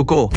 रुको।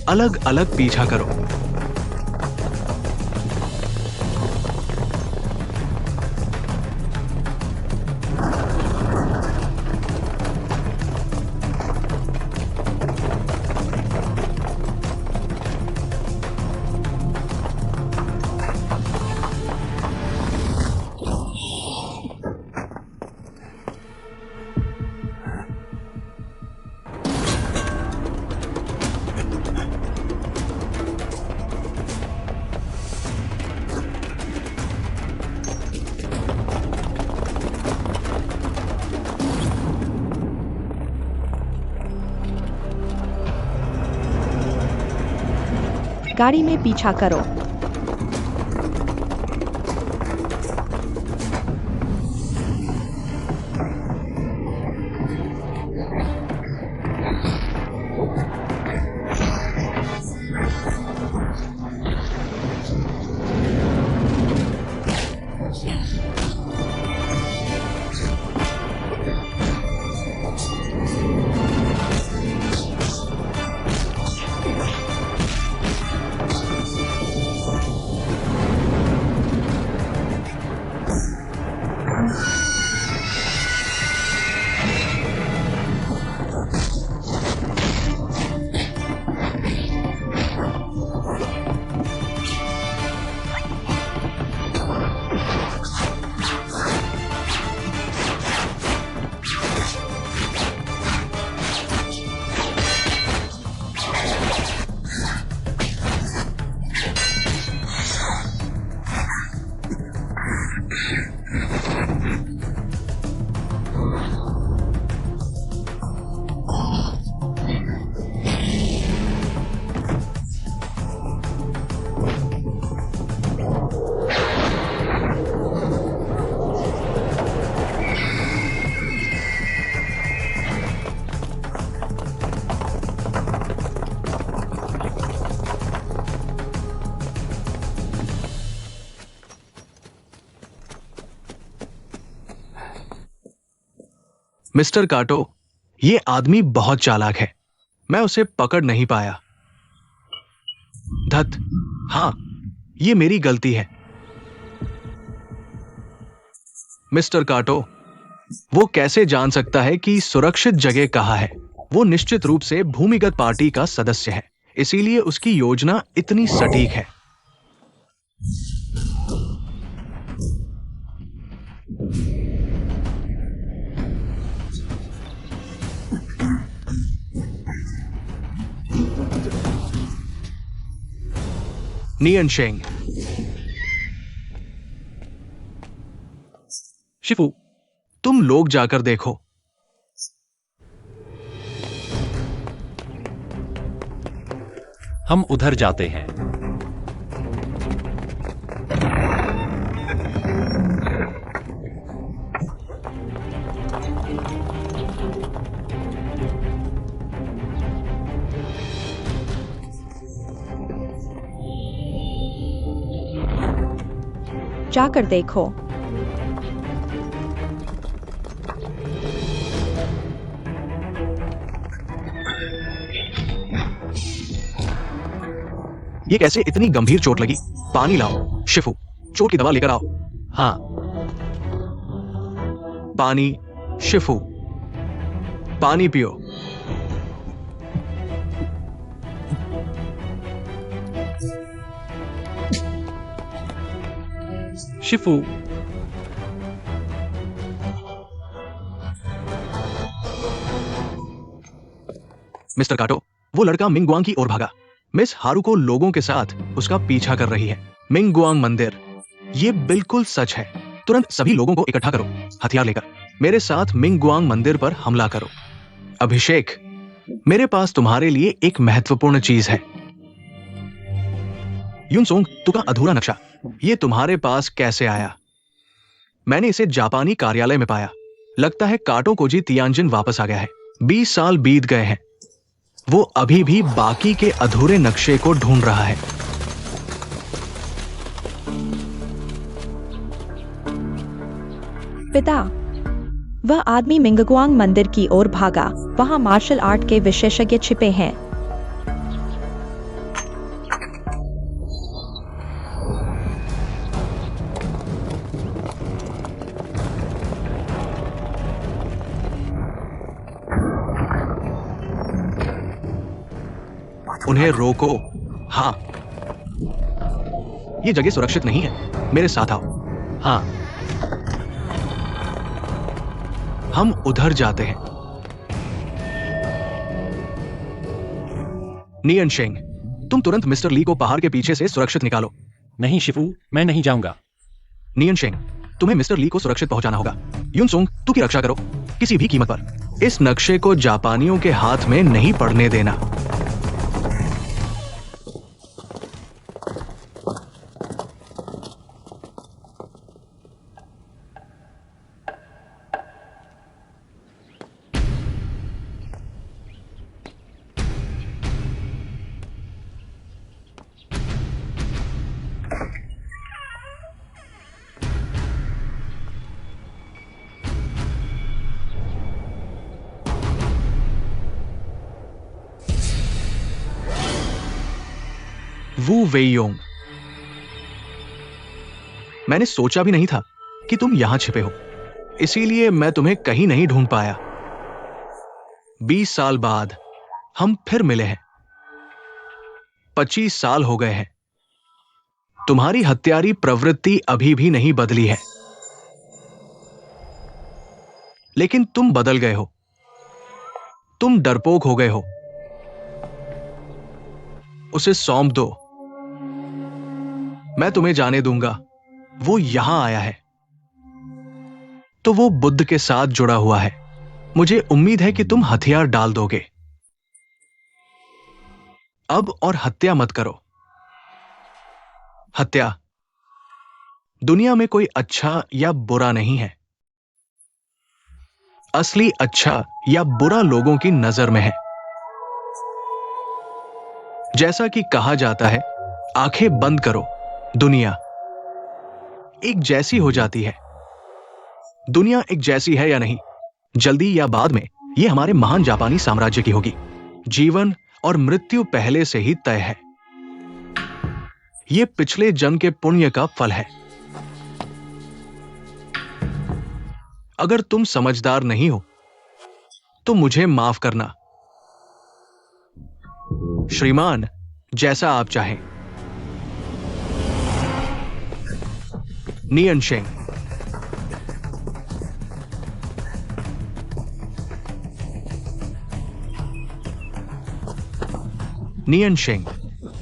अलग अलग पीछा करो। गाड़ी में पीछा करो। मिस्टर काटो, ये आदमी बहुत चालाक है। मैं उसे पकड़ नहीं पाया। धत, हाँ, ये मेरी गलती है। मिस्टर काटो, वो कैसे जान सकता है कि सुरक्षित जगह कहाँ है? वो निश्चित रूप से भूमिगत पार्टी का सदस्य है, इसीलिए उसकी योजना इतनी सटीक है। नियन शेंग। शिफू, तुम लोग जाकर देखो। हम उधर जाते हैं। जाकर देखो। ये कैसे इतनी गंभीर चोट लगी? पानी लाओ। शिफू, चोट की दवा लेकर आओ। हाँ। पानी। शिफू, पानी पियो। शिफू, मिस्टर काटो, वो लड़का मिंगगुआंग की ओर भागा। मिस हारुको लोगों के साथ उसका पीछा कर रही है। मिंगगुआंग मंदिर, ये बिल्कुल सच है। तुरंत सभी लोगों को इकट्ठा करो, हथियार लेकर मेरे साथ मिंगगुआंग मंदिर पर हमला करो। अभिषेक, मेरे पास तुम्हारे लिए एक महत्वपूर्ण चीज है। युनसोंग तु का अधूरा नक्शा, ये तुम्हारे पास कैसे आया? मैंने इसे जापानी कार्यालय में पाया। लगता है काटो कोजी तियानजिन वापस आ गया है। 20 साल बीत गए हैं। वो अभी भी बाकी के अधूरे नक्शे को ढूंढ रहा है। पिता, वह आदमी मिंगगुआंग मंदिर की ओर भागा। वहां मार्शल आर्ट के विशेषज्ञ छिपे हैं। उन्हें रोको। हाँ, ये जगह सुरक्षित नहीं है। मेरे साथ आओ। हाँ, हम उधर जाते हैं। नियन शेंग, तुम तुरंत मिस्टर ली को पहाड़ के पीछे से सुरक्षित निकालो। नहीं शिफू, मैं नहीं जाऊंगा। नियन शेंग, तुम्हें मिस्टर ली को सुरक्षित पहुंचाना होगा। युनसोंग, तू की रक्षा करो, किसी भी कीमत पर। इस नक्शे को जापानियों के हाथ में नहीं पड़ने देना। वू वेयोंग, मैंने सोचा भी नहीं था कि तुम यहां छिपे हो, इसीलिए मैं तुम्हें कहीं नहीं ढूंढ पाया। 20 साल बाद हम फिर मिले हैं। 25 साल हो गए हैं। तुम्हारी हत्यारी प्रवृत्ति अभी भी नहीं बदली है, लेकिन तुम बदल गए हो। तुम डरपोक हो गए हो। उसे सौंप दो, मैं तुम्हें जाने दूंगा। वो यहां आया है तो वो बुद्ध के साथ जुड़ा हुआ है। मुझे उम्मीद है कि तुम हथियार डाल दोगे अब और हत्या मत करो। हत्या, दुनिया में कोई अच्छा या बुरा नहीं है। असली अच्छा या बुरा लोगों की नजर में है। जैसा कि कहा जाता है, आंखें बंद करो, दुनिया एक जैसी हो जाती है। दुनिया एक जैसी है या नहीं, जल्दी या बाद में यह हमारे महान जापानी साम्राज्य की होगी। जीवन और मृत्यु पहले से ही तय है। यह पिछले जन्म के पुण्य का फल है। अगर तुम समझदार नहीं हो तो मुझे माफ करना। श्रीमान, जैसा आप चाहें। नियन शेंग, नियन शेंग,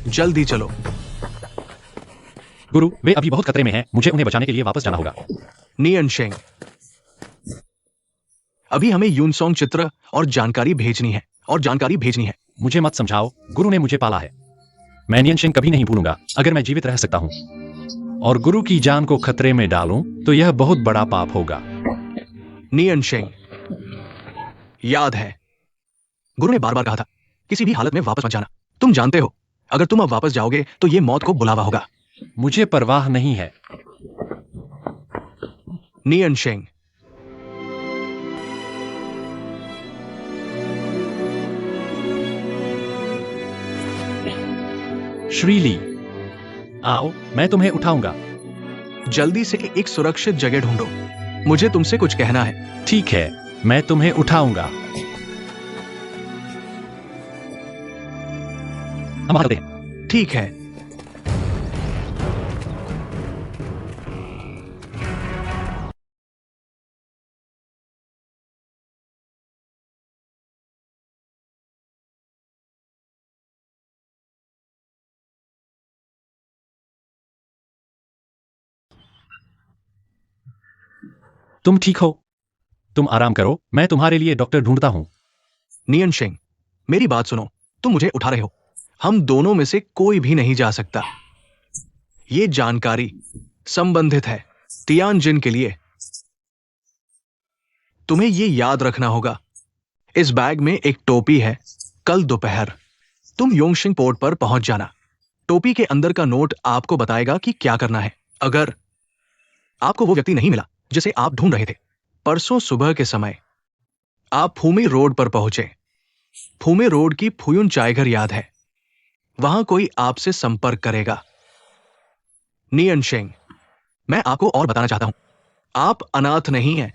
जल्दी चलो। गुरु, वे अभी बहुत खतरे में हैं। मुझे उन्हें बचाने के लिए वापस जाना होगा। नियन शेंग, अभी हमें यूनसोंग चित्र और जानकारी भेजनी है। मुझे मत समझाओ, गुरु ने मुझे पाला है। मैं नियन शेंग कभी नहीं भूलूंगा। अगर मैं जीवित रह सकता हूं और गुरु की जान को खतरे में डालूं तो यह बहुत बड़ा पाप होगा। नियन शेंग, याद है गुरु ने बार बार कहा था, किसी भी हालत में वापस मत जाना। तुम जानते हो, अगर तुम अब वापस जाओगे तो यह मौत को बुलावा होगा। मुझे परवाह नहीं है। नियन शेंग, श्रीली, आओ, मैं तुम्हें उठाऊंगा। जल्दी से एक सुरक्षित जगह ढूंढो। मुझे तुमसे कुछ कहना है। ठीक है, मैं तुम्हें उठाऊंगा। हम आते हैं। ठीक है। तुम ठीक हो? तुम आराम करो, मैं तुम्हारे लिए डॉक्टर ढूंढता हूं। नियन शेंग, मेरी बात सुनो। तुम मुझे उठा रहे हो। हम दोनों में से कोई भी नहीं जा सकता। ये जानकारी संबंधित है तियानजिन के लिए। तुम्हें ये याद रखना होगा। इस बैग में एक टोपी है। कल दोपहर तुम योंगशिंग पोर्ट पर पहुंच जाना। टोपी के अंदर का नोट आपको बताएगा कि क्या करना है। अगर आपको वो व्यक्ति नहीं मिला जिसे आप ढूंढ रहे थे, परसों सुबह के समय आप फूमी रोड पर पहुंचे। फूमे रोड की फुयुन चायघर याद है। वहां कोई आपसे संपर्क करेगा। नियन शेंग, मैं आपको और बताना चाहता हूं, आप अनाथ नहीं हैं।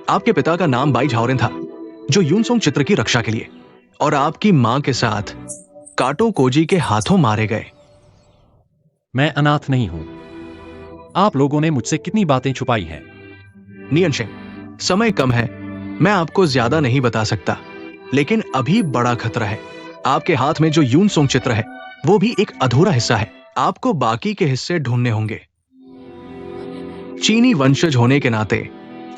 आपके पिता का नाम बाई झाओरेन था, जो यूनसोंग चित्र की रक्षा के लिए और आपकी मां के साथ काटो कोजी के हाथों मारे गए। मैं अनाथ नहीं हूं। आप लोगों ने मुझसे कितनी बातें छुपाई हैं। नियन शेंग, समय कम है। मैं आपको ज्यादा नहीं बता सकता, लेकिन अभी बड़ा खतरा है। आपके हाथ में जो यूनसोंग चित्र है, वो भी एक अधूरा हिस्सा है। आपको बाकी के हिस्से ढूंढने होंगे। चीनी वंशज होने के नाते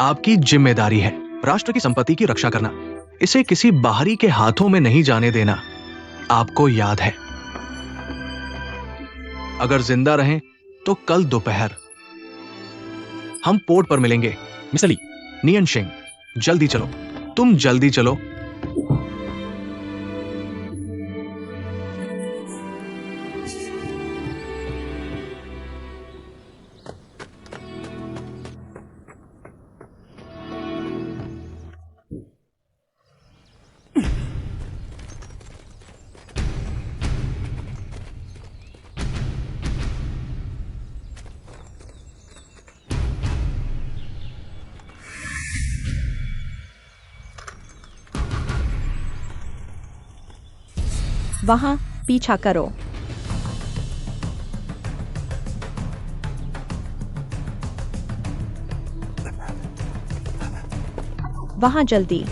आपकी जिम्मेदारी है राष्ट्र की संपत्ति की रक्षा करना। इसे किसी बाहरी के हाथों में नहीं जाने देना। आपको याद है। अगर जिंदा रहें तो कल दोपहर हम पोर्ट पर मिलेंगे। मिस्टर ली, नियन शेंग, जल्दी चलो। तुम जल्दी चलो। वहां पीछा करो। वहां जल्दी।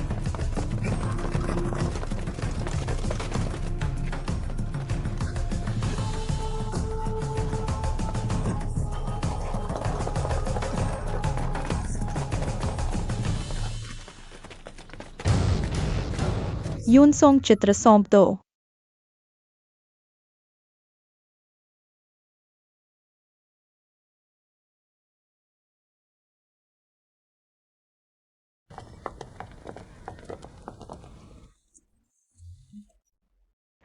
यूनसोंग चित्र सौंप दो।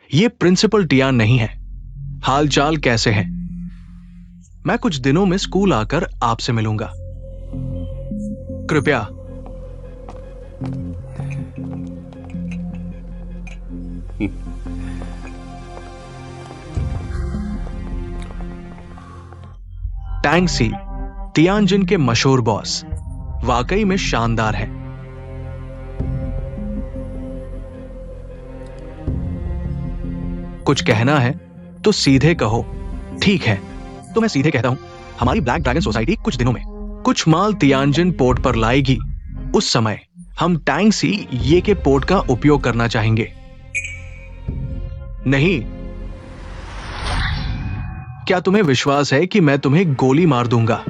ये प्रिंसिपल टियान नहीं है। हालचाल कैसे हैं? मैं कुछ दिनों में स्कूल आकर आपसे मिलूंगा। कृपया। टैंग सी, तियानजिन के मशहूर बॉस, वाकई में शानदार है। कुछ कहना है तो सीधे कहो। ठीक है, तो मैं सीधे कहता हूं। हमारी ब्लैक ड्रैगन सोसाइटी कुछ दिनों में कुछ माल तियानजिन पोर्ट पर लाएगी। उस समय हम टैंग सी ये के पोर्ट का उपयोग करना चाहेंगे। नहीं, क्या तुम्हें विश्वास है कि मैं तुम्हें गोली मार दूंगा?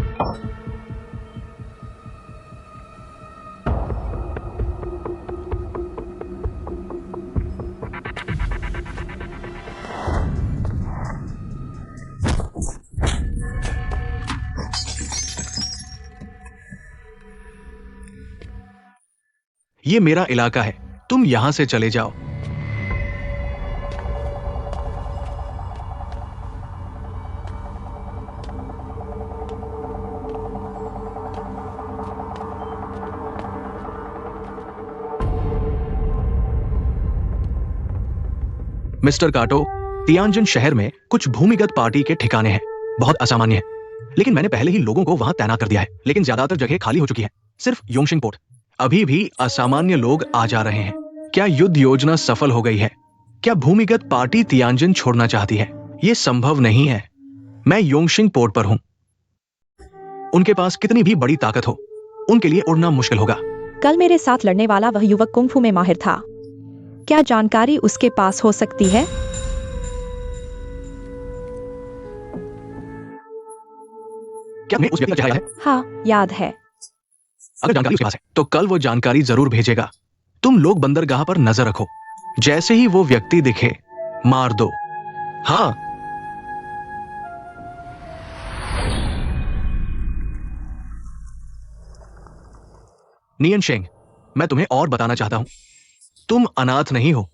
ये मेरा इलाका है। तुम यहां से चले जाओ। मिस्टर काटो, तियानजिन शहर में कुछ भूमिगत पार्टी के ठिकाने हैं। बहुत असामान्य है, लेकिन मैंने पहले ही लोगों को वहां तैनात कर दिया है। लेकिन ज्यादातर जगह खाली हो चुकी है। सिर्फ योंगशिंग पोर्ट। अभी भी असामान्य लोग आ जा रहे हैं। क्या युद्ध योजना सफल हो गई है? क्या भूमिगत पार्टी तियानजिन छोड़ना चाहती है? यह संभव नहीं है। मैं योंगशिंग पोर्ट पर हूं। उनके पास कितनी भी बड़ी ताकत हो, उनके लिए उड़ना मुश्किल होगा। कल मेरे साथ लड़ने वाला वह युवक कुंग फू में माहिर था। क्या जानकारी उसके पास हो सकती है? क्या तुम्हें उस व्यक्ति का चेहरा याद है? हाँ, याद है। अगर जानकारी उसके पास है तो कल वो जानकारी जरूर भेजेगा। तुम लोग बंदरगाह पर नजर रखो, जैसे ही वो व्यक्ति दिखे मार दो। हाँ। नियन शेंग, मैं तुम्हें और बताना चाहता हूं, तुम अनाथ नहीं हो।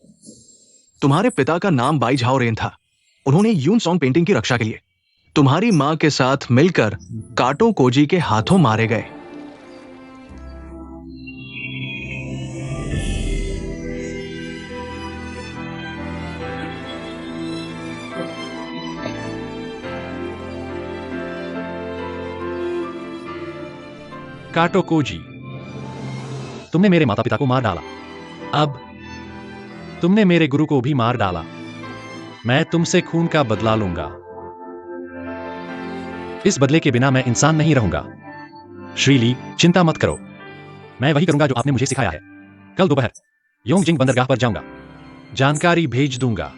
तुम्हारे पिता का नाम बाई झाओ रेन था। उन्होंने यून सॉन्ग पेंटिंग की रक्षा के लिए तुम्हारी मां के साथ मिलकर काटो कोजी के हाथों मारे गए। काटो कोजी, तुमने मेरे माता पिता को मार डाला। अब तुमने मेरे गुरु को भी मार डाला। मैं तुमसे खून का बदला लूंगा। इस बदले के बिना मैं इंसान नहीं रहूंगा। श्रीली, चिंता मत करो, मैं वही करूंगा जो आपने मुझे सिखाया है। कल दोपहर योंगजिंग बंदरगाह पर जाऊंगा, जानकारी भेज दूंगा।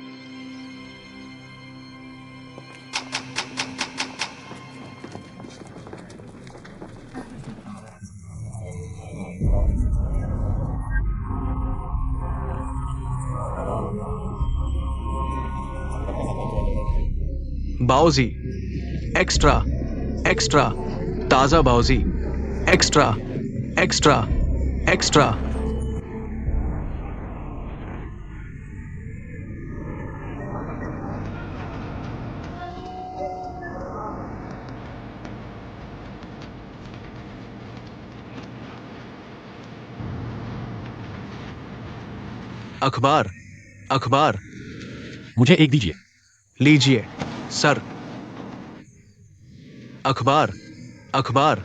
बाओजी, एक्स्ट्रा एक्स्ट्रा, ताजा बाओजी, एक्स्ट्रा एक्स्ट्रा एक्स्ट्रा। अखबार अखबार मुझे एक दीजिए। लीजिए सर। अखबार अखबार।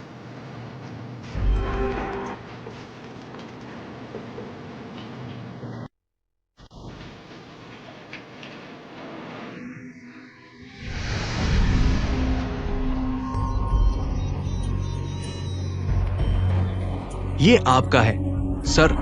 ये आपका है सर।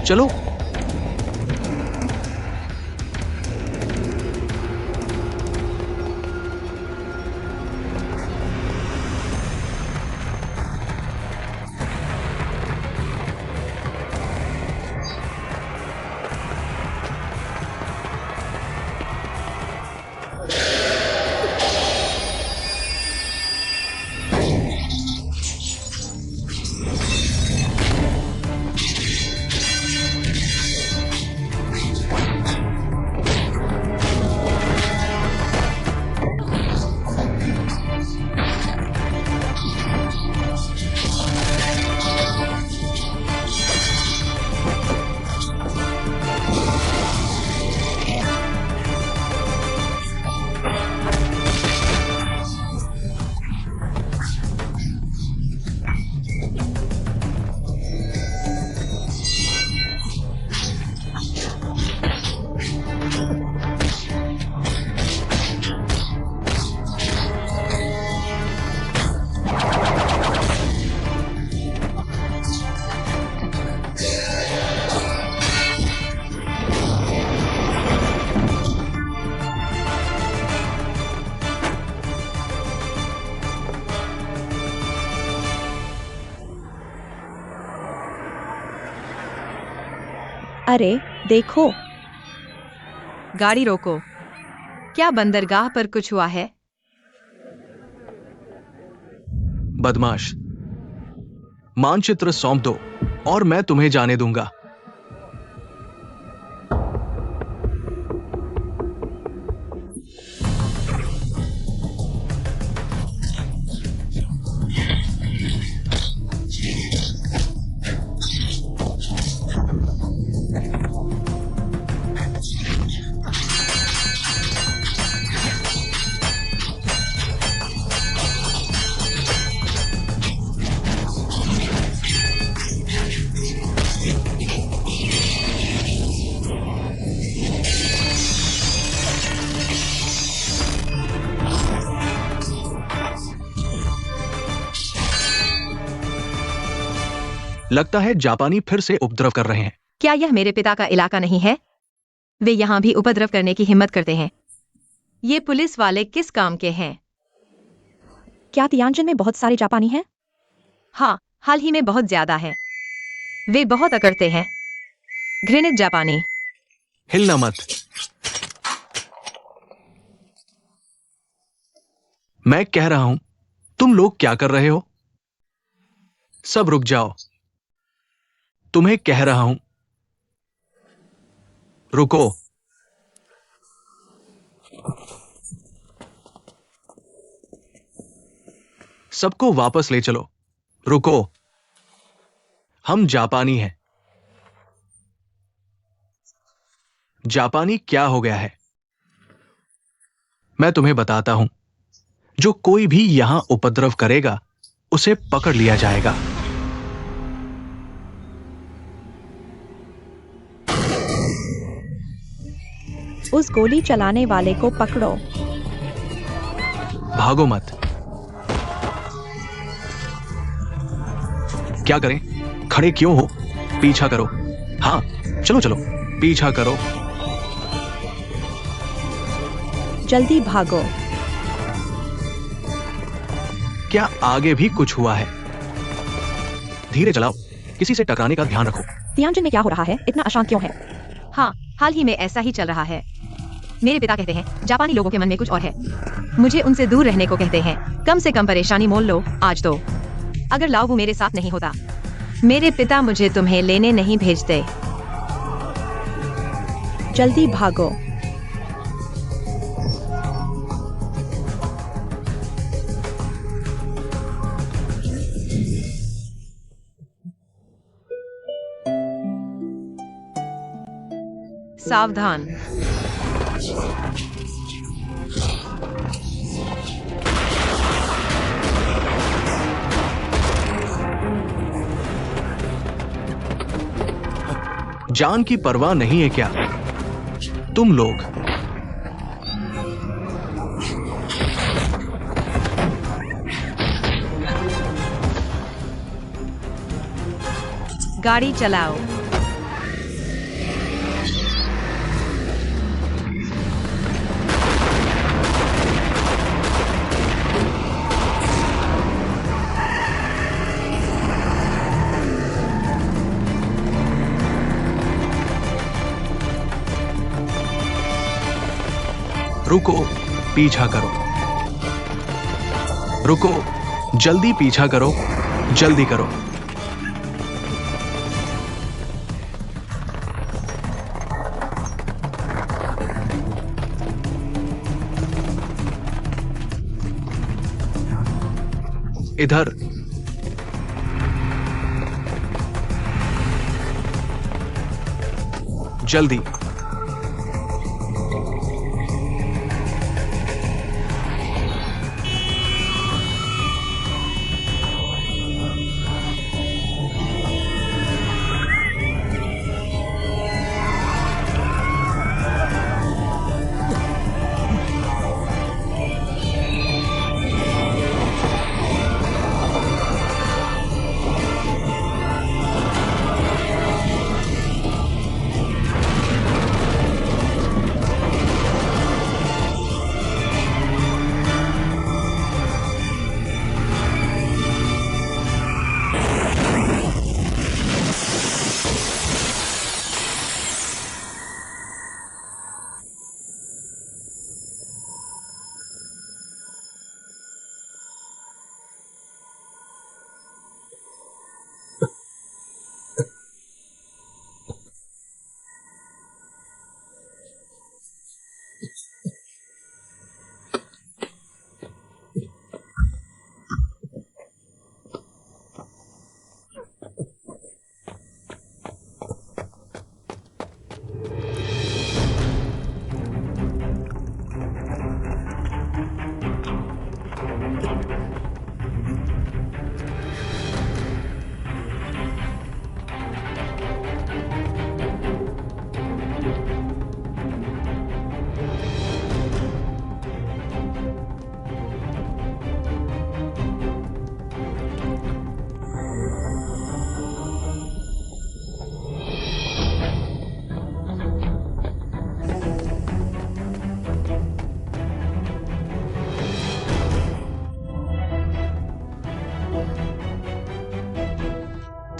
चलो। अरे देखो, गाड़ी रोको। क्या बंदरगाह पर कुछ हुआ है? बदमाश, मानचित्र सौंप दो और मैं तुम्हें जाने दूंगा। लगता है जापानी फिर से उपद्रव कर रहे हैं। क्या यह मेरे पिता का इलाका नहीं है? वे यहाँ भी उपद्रव करने की हिम्मत करते हैं। ये पुलिस वाले किस काम के हैं? क्या तियानजिन में बहुत सारे जापानी हैं? हाँ, हाल ही में बहुत ज्यादा है। वे बहुत अकड़ते हैं। घृणित जापानी। हिलना मत। मैं कह रहा हूं, तुम लोग क्या कर रहे हो? सब रुक जाओ। तुम्हें कह रहा हूं, रुको। सबको वापस ले चलो। रुको। हम जापानी हैं। जापानी क्या हो गया है? मैं तुम्हें बताता हूं। जो कोई भी यहां उपद्रव करेगा, उसे पकड़ लिया जाएगा। उस गोली चलाने वाले को पकड़ो। भागो मत। क्या करें? खड़े क्यों हो? पीछा करो। हाँ, चलो चलो, पीछा करो। जल्दी भागो। क्या आगे भी कुछ हुआ है? धीरे चलाओ। किसी से टकराने का ध्यान रखो। तियानजिन में क्या हो रहा है? इतना अशांत क्यों है? हाँ, हाल ही में ऐसा ही चल रहा है। मेरे पिता कहते हैं जापानी लोगों के मन में कुछ और है। मुझे उनसे दूर रहने को कहते हैं। कम से कम परेशानी मोल लो आज तो। अगर लाओबू मेरे साथ नहीं होता, मेरे पिता मुझे तुम्हें लेने नहीं भेजते। जल्दी भागो। सावधान। जान की परवाह नहीं है क्या तुम लोग? गाड़ी चलाओ। रुको, पीछा करो। रुको, जल्दी पीछा करो। जल्दी करो। इधर। जल्दी।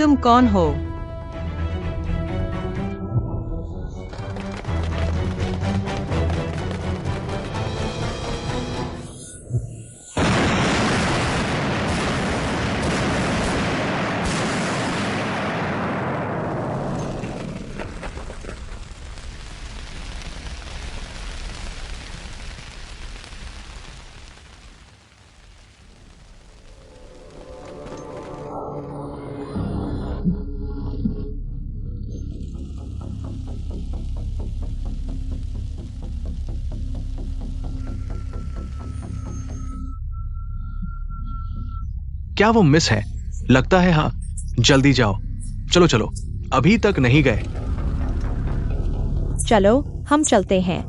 तुम कौन हो? क्या वो मिस है? लगता है हाँ। जल्दी जाओ, चलो चलो, अभी तक नहीं गए। चलो हम चलते हैं।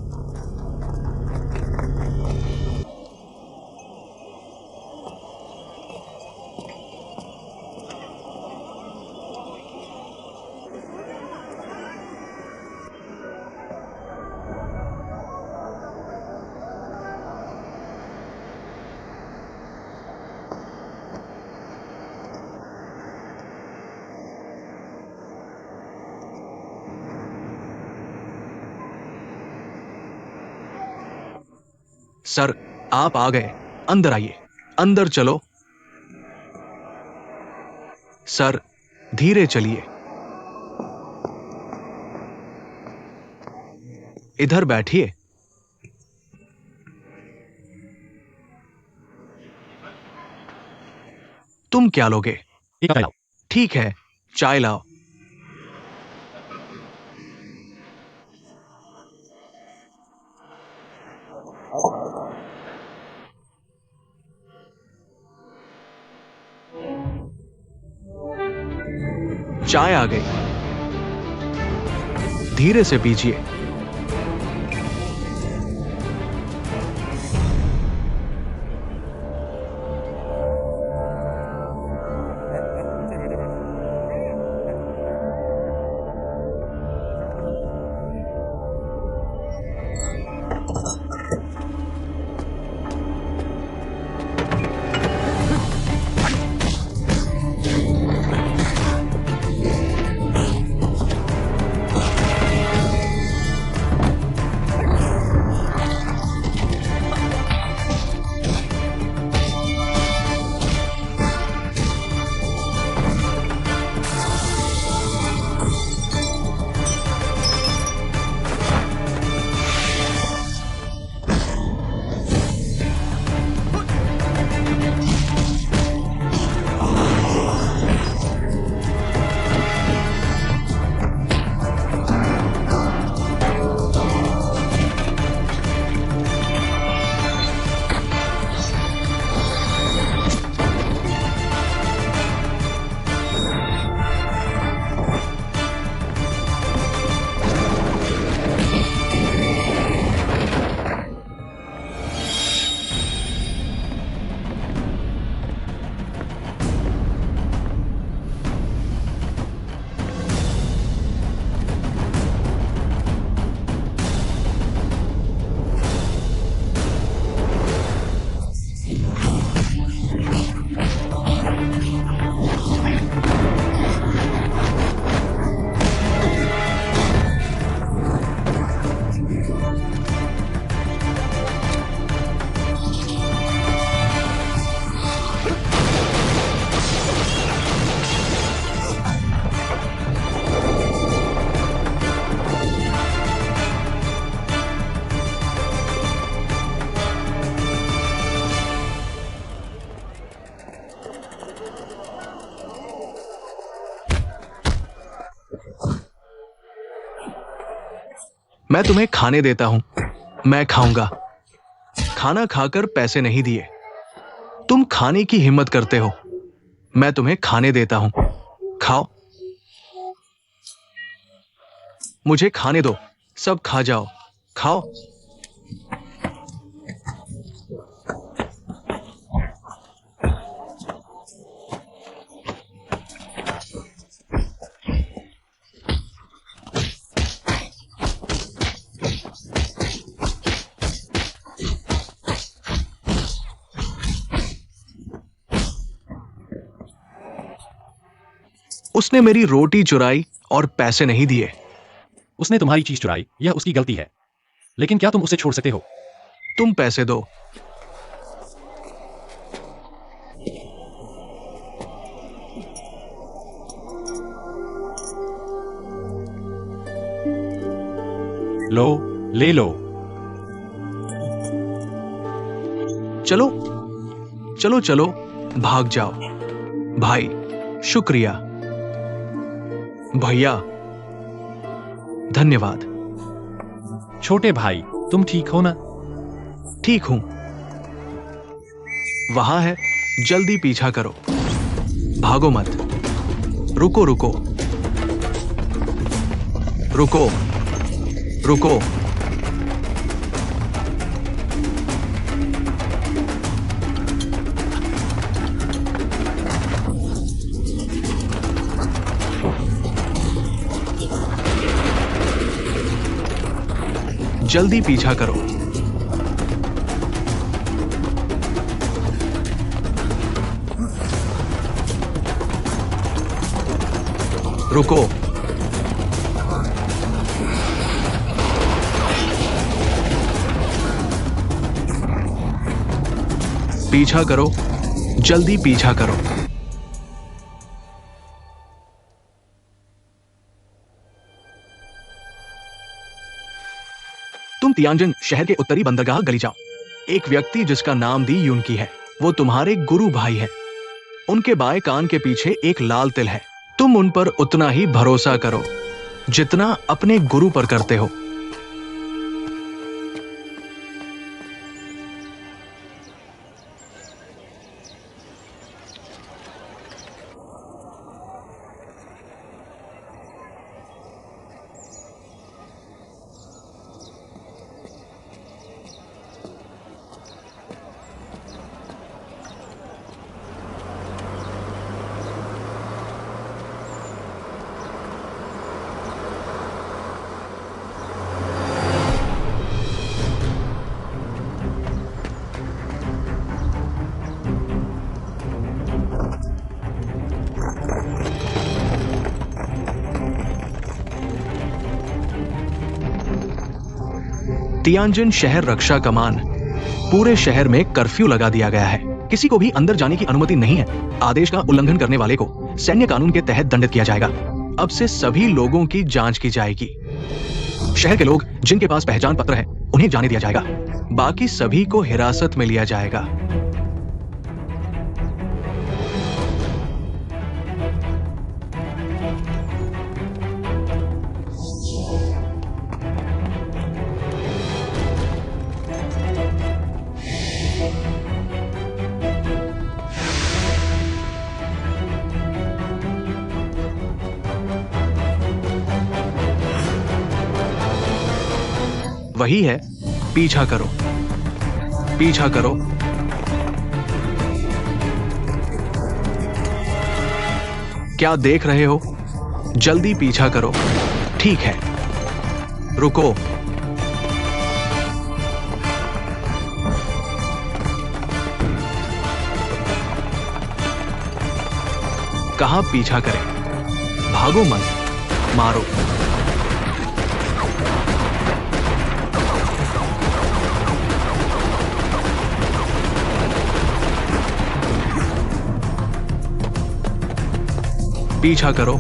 सर, आप आ गए। अंदर आइए, अंदर चलो। सर, धीरे चलिए। इधर बैठिए। तुम क्या लोगे? एक कप लाओ। ठीक है, चाय लाओ। चाय आ गई, धीरे से पीजिए। मैं तुम्हें खाने देता हूं, मैं खाऊंगा। खाना खाकर पैसे नहीं दिए, तुम खाने की हिम्मत करते हो। मैं तुम्हें खाने देता हूं, खाओ। मुझे खाने दो, सब खा जाओ, खाओ। उसने मेरी रोटी चुराई और पैसे नहीं दिए। उसने तुम्हारी चीज चुराई, यह उसकी गलती है, लेकिन क्या तुम उसे छोड़ सकते हो? तुम पैसे दो। लो, ले लो। चलो चलो चलो, भाग जाओ। भाई, शुक्रिया। भैया, धन्यवाद। छोटे भाई, तुम ठीक हो ना? ठीक हूं। वहां है, जल्दी पीछा करो। भागो मत। रुको रुको रुको रुको। जल्दी पीछा करो। रुको। पीछा करो, जल्दी पीछा करो। तुम तियानजिन शहर के उत्तरी बंदरगाह गली जाओ। एक व्यक्ति जिसका नाम दी युनकी है, वो तुम्हारे गुरु भाई है। उनके बाएं कान के पीछे एक लाल तिल है। तुम उन पर उतना ही भरोसा करो जितना अपने गुरु पर करते हो। तियानजिन शहर रक्षा कमान, पूरे शहर में कर्फ्यू लगा दिया गया है। किसी को भी अंदर जाने की अनुमति नहीं है। आदेश का उल्लंघन करने वाले को सैन्य कानून के तहत दंडित किया जाएगा। अब से सभी लोगों की जांच की जाएगी। शहर के लोग जिनके पास पहचान पत्र है उन्हें जाने दिया जाएगा। बाकी सभी को हिरासत में लिया जाएगा। वही है, पीछा करो, पीछा करो। क्या देख रहे हो? जल्दी पीछा करो। ठीक है, रुको। कहां पीछा करें? भागो मत, मारो। पीछा करो।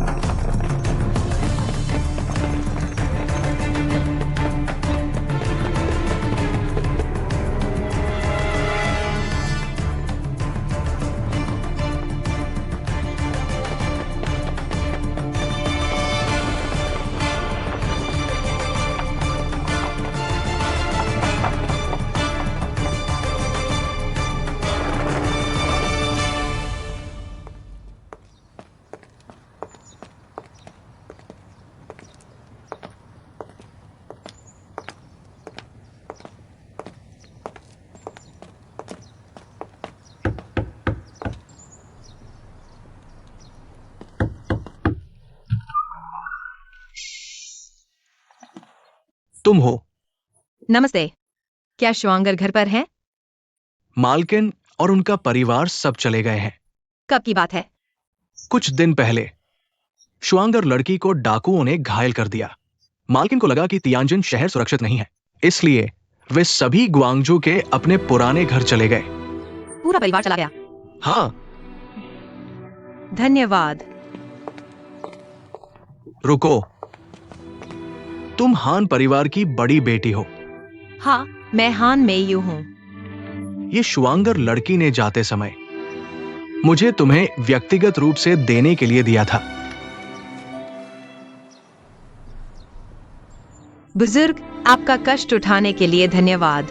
तुम हो? नमस्ते। क्या श्वांगर घर पर हैं? मालकिन और उनका परिवार सब चले गए हैं। कब की बात है? कुछ दिन पहले। शुआंगर लड़की को डाकुओं ने घायल कर दिया। मालकिन को लगा कि तियानजिन शहर सुरक्षित नहीं है, इसलिए वे सभी ग्वांगजू के अपने पुराने घर चले गए। पूरा परिवार चला गया। हाँ, धन्यवाद। रुको, तुम हान परिवार की बड़ी बेटी हो। हाँ, मैं हान मेयू हूँ। ये शुआंगर लड़की ने जाते समय मुझे तुम्हें व्यक्तिगत रूप से देने के लिए दिया था। बुजुर्ग, आपका कष्ट उठाने के लिए धन्यवाद।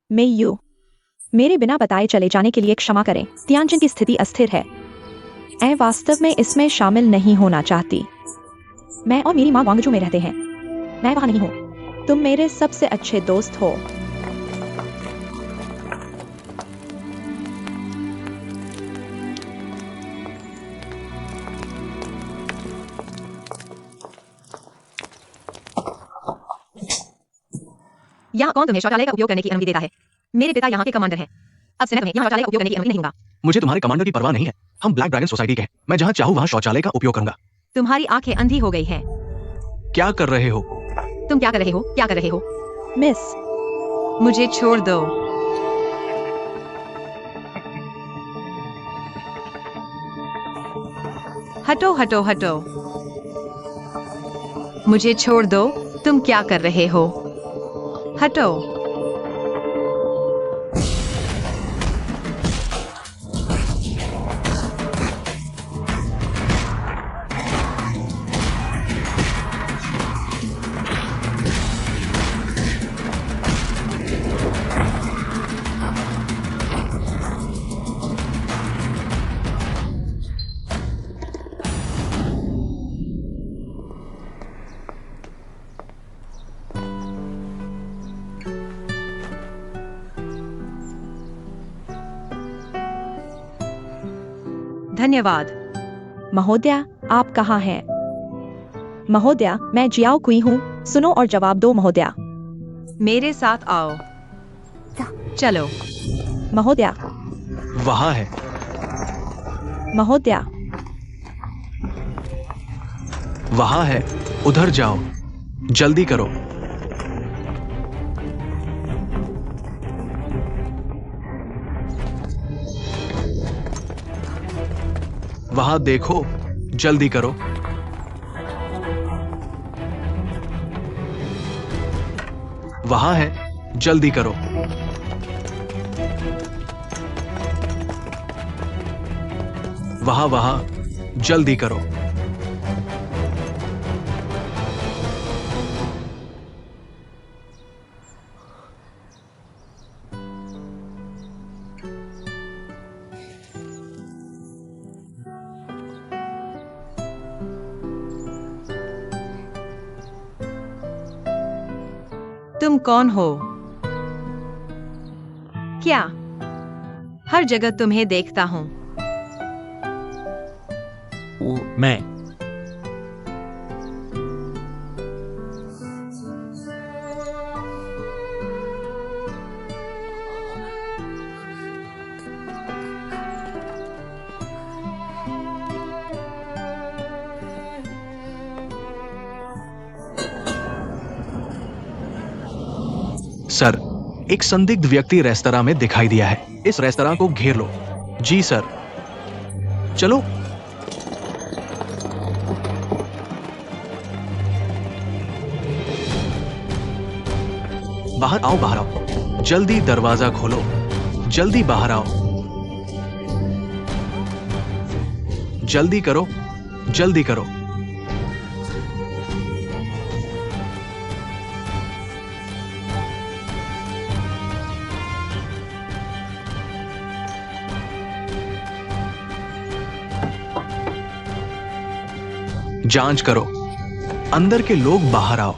मेयू, मेरे बिना बताए चले जाने के लिए क्षमा करें। तियानजिन की स्थिति अस्थिर है। मैं वास्तव में इसमें शामिल नहीं होना चाहती। मैं और मेरी माँ ग्वांगजू में रहते हैं। मैं वहां नहीं हूँ। तुम मेरे सबसे अच्छे दोस्त हो। यहाँ कौन तुम्हें शौचालय का उपयोग करने की अनुमति देता है? मेरे पिता यहाँ के कमांडर हैं। अब से मैं तुम्हें यहाँ शौचालय का उपयोग करने की अनुमति नहीं दूंगा। मुझे तुम्हारे कमांडर की परवाह नहीं है। हम ब्लैक ड्रैगन सोसाइटी के हैं। मैं जहां चाहूं वहां शौचालय का उपयोग करूंगा। तुम्हारी आंखें अंधी हो गई हैं। क्या कर रहे हो? तुम क्या कर रहे हो? क्या कर रहे हो? मिस, मुझे छोड़ दो। हटो हटो हटो। मुझे छोड़ दो। तुम क्या कर रहे हो? हटो। धन्यवाद। महोदया, आप कहाँ हैं? महोदया, मैं जियाओ कुई हूँ। सुनो और जवाब दो महोदया। मेरे साथ आओ। चलो। महोदया, वहां है। महोदया, वहां है, उधर जाओ। जल्दी करो। वहां देखो, जल्दी करो। वहां है, जल्दी करो। वहां, जल्दी करो। तुम कौन हो? क्या? हर जगह तुम्हें देखता हूं। मैं सर, एक संदिग्ध व्यक्ति रेस्तरां में दिखाई दिया है। इस रेस्तरां को घेर लो। जी सर। चलो। बाहर आओ, बाहर आओ। जल्दी दरवाजा खोलो। जल्दी बाहर आओ। जल्दी करो, जल्दी करो। जांच करो। अंदर के लोग बाहर आओ।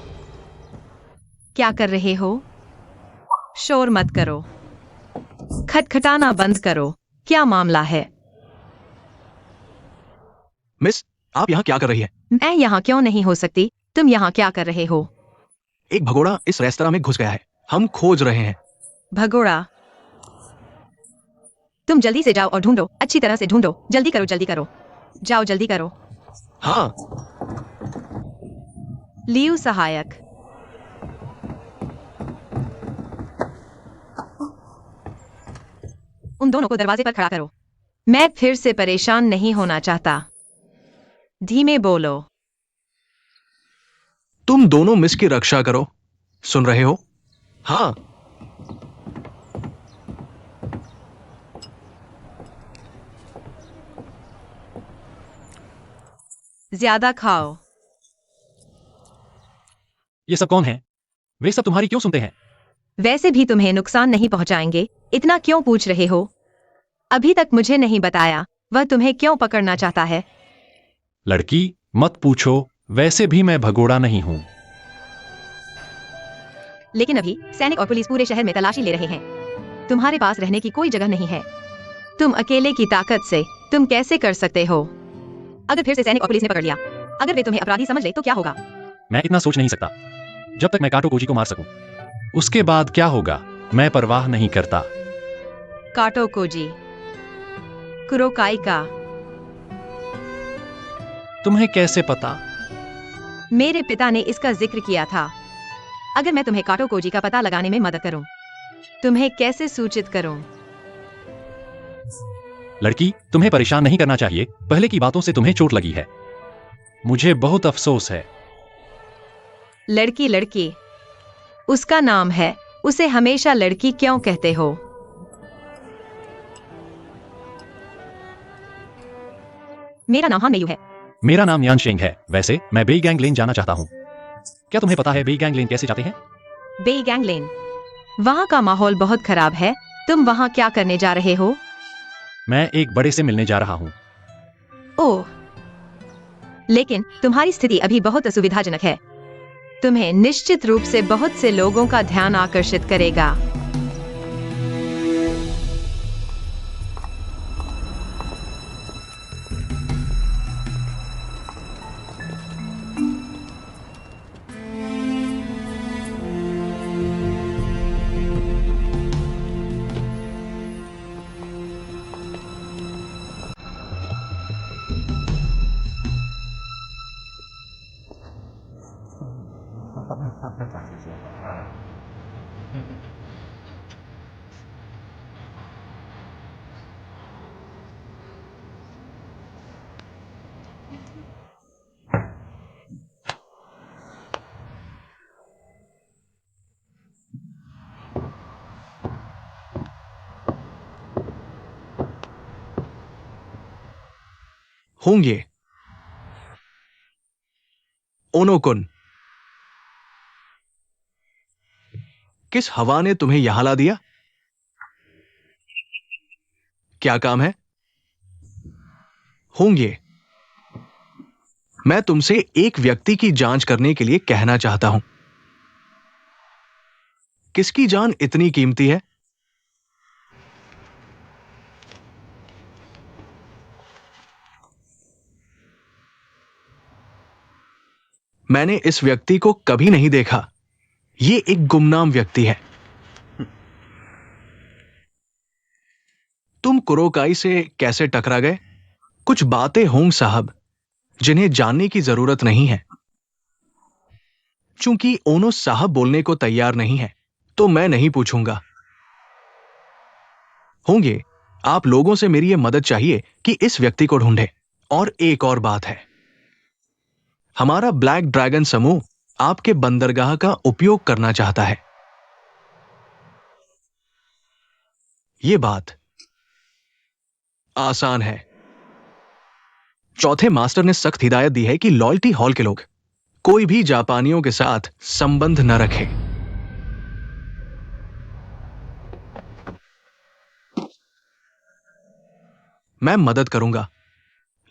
क्या कर रहे हो? शोर मत करो। खटखटाना बंद करो। क्या मामला है? मिस, आप यहाँ क्या कर रही है? मैं यहाँ क्यों नहीं हो सकती? तुम यहाँ क्या कर रहे हो? एक भगोड़ा इस रेस्तरां में घुस गया है। हम खोज रहे हैं। भगोड़ा? तुम जल्दी से जाओ और ढूंढो, अच्छी तरह से ढूंढो। जल्दी करो, जल्दी करो। जाओ, जल्दी करो। हाँ। लियू सहायक। उन दोनों को दरवाजे पर खड़ा करो। मैं फिर से परेशान नहीं होना चाहता। धीमे बोलो। तुम दोनों मिस की रक्षा करो। सुन रहे हो? हाँ। ज्यादा खाओ। ये सब कौन है? वे सब तुम्हारी क्यों सुनते हैं? वैसे भी तुम्हें नुकसान नहीं पहुंचाएंगे, इतना क्यों पूछ रहे हो? अभी तक मुझे नहीं बताया वह तुम्हें क्यों पकड़ना चाहता है। लड़की, मत पूछो, वैसे भी मैं भगोड़ा नहीं हूं। लेकिन अभी सैनिक और पुलिस पूरे शहर में तलाशी ले रहे हैं। तुम्हारे पास रहने की कोई जगह नहीं है। तुम अकेले की ताकत से तुम कैसे कर सकते हो? अगर फिर से सैनिक और पुलिस ने पकड़ लिया, अगर वे तुम्हें अपराधी समझ ले तो क्या होगा? मैं इतना सोच नहीं सकता। जब तक मैं काटो कोजी को मार सकूं, उसके बाद क्या होगा मैं परवाह नहीं करता। काटो कोजी, कुरोकाई का। तुम्हें कैसे पता? मेरे पिता ने इसका जिक्र किया था। अगर मैं तुम्हें काटो कोजी का पता लगाने में मदद करूं, तुम्हें कैसे सूचित करूं? लड़की, तुम्हें परेशान नहीं करना चाहिए। पहले की बातों से तुम्हें चोट लगी है। मुझे बहुत अफसोस है। लड़की, लड़की उसका नाम है। उसे हमेशा लड़की क्यों कहते हो? मेरा नाम हान मेयू है। मेरा नाम यान शेंग है। वैसे मैं बेई गैंग लेन जाना चाहता हूं। क्या तुम्हें पता है बेई गैंग लेन कैसे जाते हैं? बेई गैंग लेन। वहां का माहौल बहुत खराब है। तुम वहां क्या करने जा रहे हो? मैं एक बड़े से मिलने जा रहा हूं। ओह, लेकिन तुम्हारी स्थिति अभी बहुत असुविधाजनक है। तुम्हें निश्चित रूप से बहुत से लोगों का ध्यान आकर्षित करेगा। होंगे। ओनोकुन, किस हवा ने तुम्हें यहां ला दिया? क्या काम है? होंगे, मैं तुमसे एक व्यक्ति की जांच करने के लिए कहना चाहता हूं। किसकी जान इतनी कीमती है? मैंने इस व्यक्ति को कभी नहीं देखा। ये एक गुमनाम व्यक्ति है। तुम कुरोकाई से कैसे टकरा गए? कुछ बातें होंग साहब जिन्हें जानने की जरूरत नहीं है। चूंकि ओनो साहब बोलने को तैयार नहीं है, तो मैं नहीं पूछूंगा। होंगे, आप लोगों से मेरी यह मदद चाहिए कि इस व्यक्ति को ढूंढे। और एक और बात है, हमारा ब्लैक ड्रैगन समूह आपके बंदरगाह का उपयोग करना चाहता है। यह बात आसान है। चौथे मास्टर ने सख्त हिदायत दी है कि लॉयल्टी हॉल के लोग कोई भी जापानियों के साथ संबंध न रखे। मैं मदद करूंगा,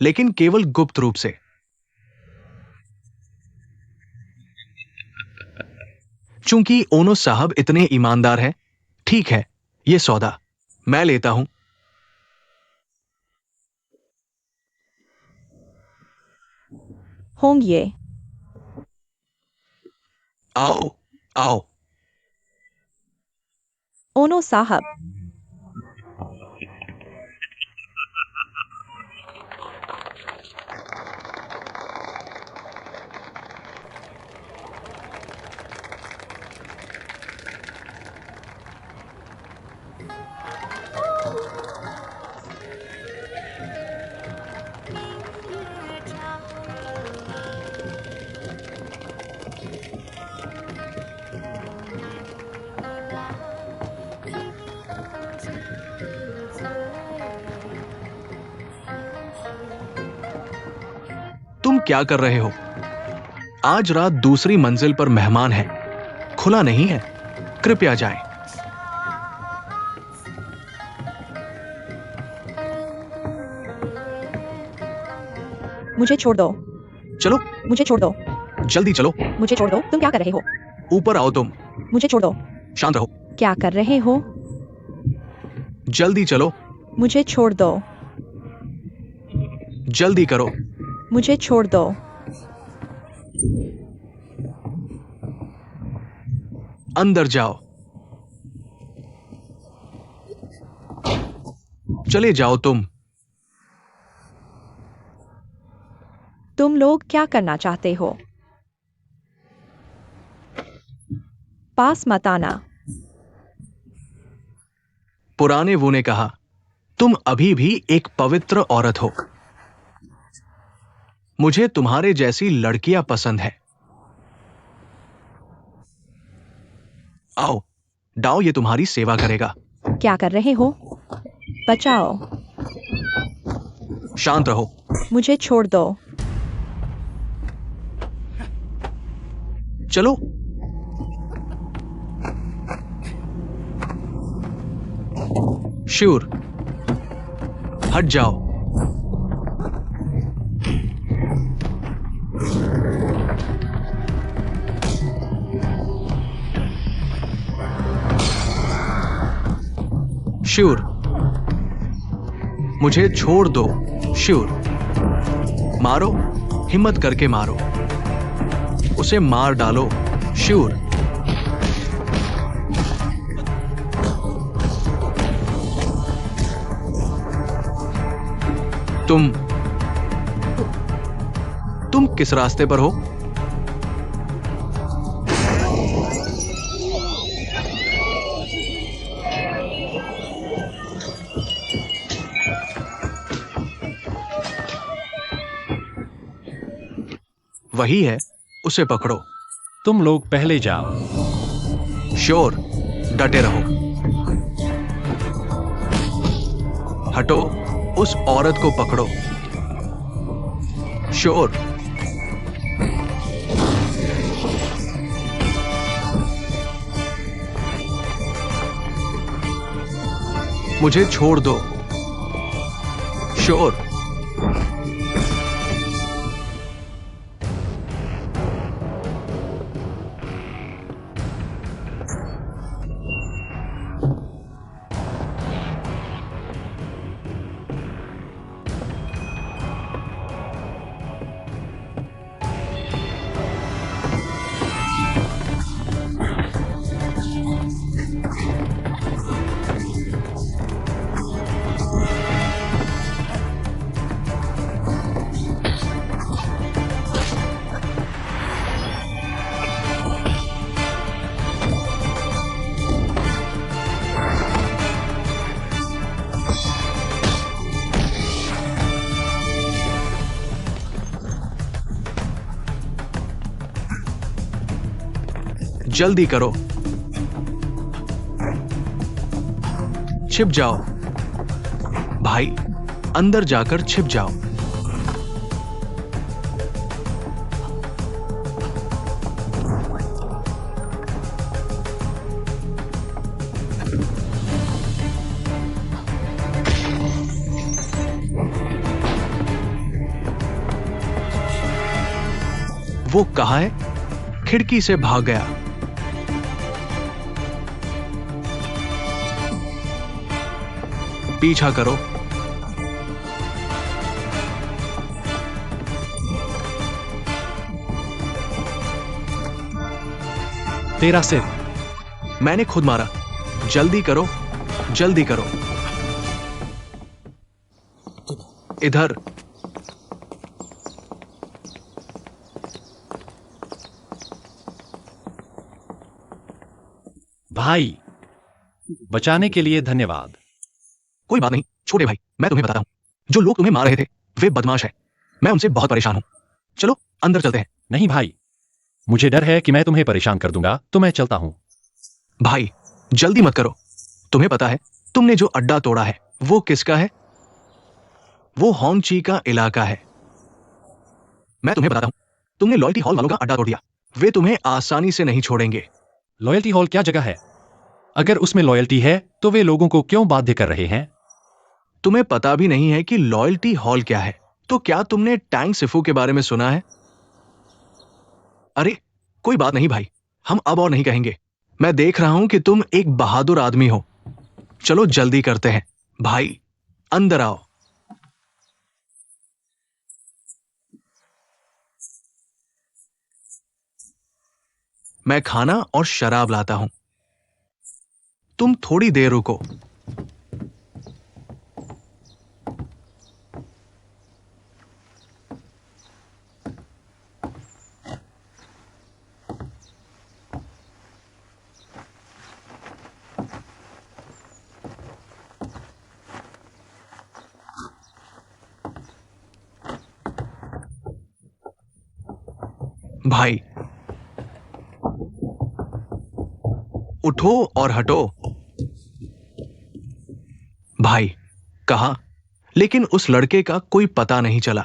लेकिन केवल गुप्त रूप से। चूंकि ओनो साहब इतने ईमानदार हैं, ठीक है, यह सौदा मैं लेता हूं। होंगे। आओ, आओ। ओनो साहब, क्या कर रहे हो? आज रात दूसरी मंजिल पर मेहमान है, खुला नहीं है, कृपया जाएं। मुझे छोड़ दो। चलो मुझे छोड़ दो। जल्दी चलो, मुझे छोड़ दो। तुम क्या कर रहे हो? ऊपर आओ तुम। मुझे छोड़ दो। शांत रहो, क्या कर रहे हो? जल्दी चलो, मुझे छोड़ दो। जल्दी करो। मुझे छोड़ दो। अंदर जाओ। चले जाओ तुम। तुम लोग क्या करना चाहते हो? पास मत आना। पुराने वो ने कहा, तुम अभी भी एक पवित्र औरत हो। मुझे तुम्हारे जैसी लड़कियां पसंद है। आओ, डाओ ये तुम्हारी सेवा करेगा। क्या कर रहे हो? बचाओ। शांत रहो। मुझे छोड़ दो। चलो। श्योर, हट जाओ। श्योर, मुझे छोड़ दो। श्योर, मारो, हिम्मत करके मारो, उसे मार डालो। श्योर, तुम किस रास्ते पर हो? वही है, उसे पकड़ो। तुम लोग पहले जाओ। श्योर, डटे रहो। हटो, उस औरत को पकड़ो। श्योर, मुझे छोड़ दो। श्योर, जल्दी करो। छिप जाओ भाई, अंदर जाकर छिप जाओ। वो कहाँ है? खिड़की से भाग गया। पीछा करो। तेरा सिर। मैंने खुद मारा। जल्दी करो, जल्दी करो। इधर। भाई, बचाने के लिए धन्यवाद। कोई बात नहीं छोटे भाई, मैं तुम्हें बताता हूं। जो लोग तुम्हें मार रहे थे वे बदमाश हैं। मैं उनसे बहुत परेशान हूं। चलो अंदर चलते हैं। नहीं भाई, मुझे डर है कि मैं तुम्हें परेशान कर दूंगा, तो मैं चलता हूं। भाई जल्दी मत करो। तुम्हें पता है तुमने जो अड्डा तोड़ा है वो किसका है? वो होंगची का इलाका है। मैं तुम्हें बताता हूँ, तुमने लॉयल्टी हॉल वालों का अड्डा तोड़ दिया। वे तुम्हें आसानी से नहीं छोड़ेंगे। लॉयल्टी हॉल क्या जगह है? अगर उसमें लॉयल्टी है तो वे लोगों को क्यों बाध्य कर रहे हैं? तुम्हें पता भी नहीं है कि लॉयल्टी हॉल क्या है। तो क्या तुमने टैंग सिफू के बारे में सुना है? अरे कोई बात नहीं भाई, हम अब और नहीं कहेंगे। मैं देख रहा हूं कि तुम एक बहादुर आदमी हो। चलो जल्दी करते हैं भाई, अंदर आओ। मैं खाना और शराब लाता हूं, तुम थोड़ी देर रुको। भाई उठो और हटो। भाई कहा, लेकिन उस लड़के का कोई पता नहीं चला।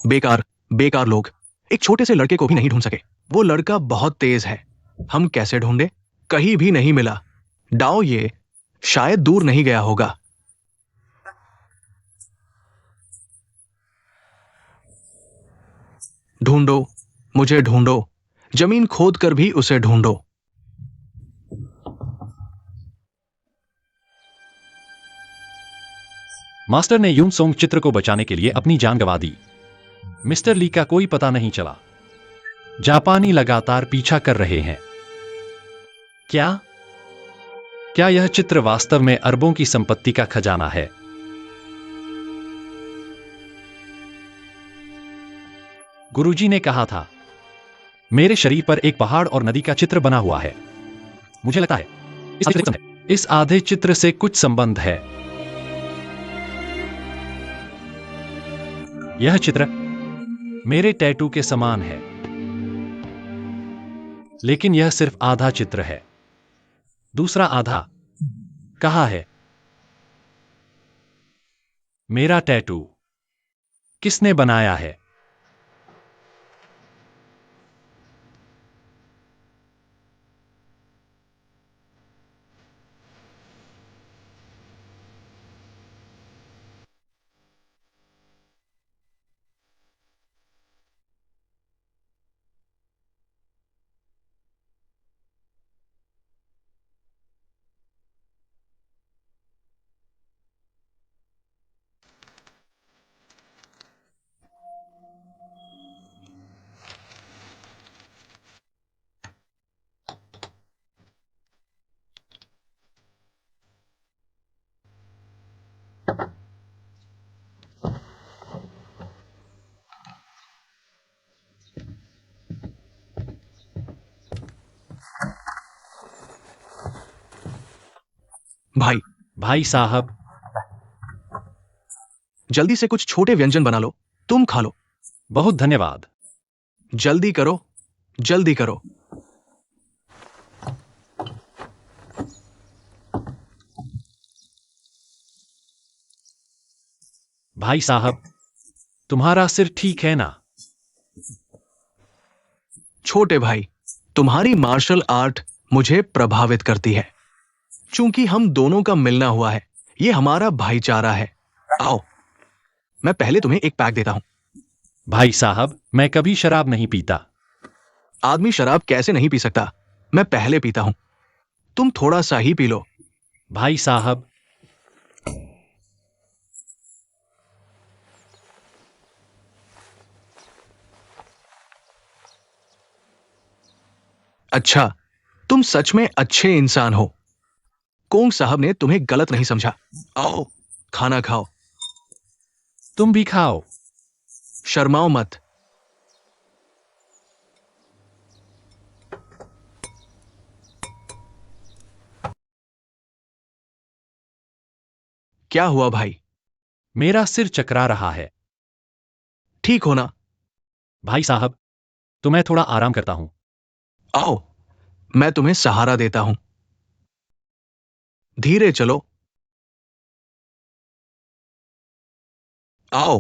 बेकार बेकार लोग एक छोटे से लड़के को भी नहीं ढूंढ सके। वो लड़का बहुत तेज है। हम कैसे ढूंढे? कहीं भी नहीं मिला। डाओ ये शायद दूर नहीं गया होगा। ढूंढो, मुझे ढूंढो, जमीन खोद कर भी उसे ढूंढो। मास्टर ने यून सोंग चित्र को बचाने के लिए अपनी जान गंवा दी। मिस्टर ली का कोई पता नहीं चला। जापानी लगातार पीछा कर रहे हैं। क्या क्या यह चित्र वास्तव में अरबों की संपत्ति का खजाना है? गुरुजी ने कहा था, मेरे शरीर पर एक पहाड़ और नदी का चित्र बना हुआ है। मुझे लगता है इस आधे चित्र से कुछ संबंध है। यह चित्र मेरे टैटू के समान है, लेकिन यह सिर्फ आधा चित्र है। दूसरा आधा कहाँ है? मेरा टैटू किसने बनाया है? भाई भाई साहब, जल्दी से कुछ छोटे व्यंजन बना लो, तुम खा लो। बहुत धन्यवाद। जल्दी करो, जल्दी करो। भाई साहब, तुम्हारा सिर ठीक है ना? छोटे भाई, तुम्हारी मार्शल आर्ट मुझे प्रभावित करती है। चूंकि हम दोनों का मिलना हुआ है, ये हमारा भाईचारा है। आओ, मैं पहले तुम्हें एक पैक देता हूं। भाई साहब, मैं कभी शराब नहीं पीता। आदमी शराब कैसे नहीं पी सकता? मैं पहले पीता हूं, तुम थोड़ा सा ही पी लो। भाई साहब, अच्छा, तुम सच में अच्छे इंसान हो। कोंग साहब ने तुम्हें गलत नहीं समझा। आओ, खाना खाओ। तुम भी खाओ। शर्माओ मत। क्या हुआ भाई? मेरा सिर चकरा रहा है। ठीक हो ना? भाई साहब, तो मैं थोड़ा आराम करता हूं। आओ, मैं तुम्हें सहारा देता हूं। धीरे चलो। आओ।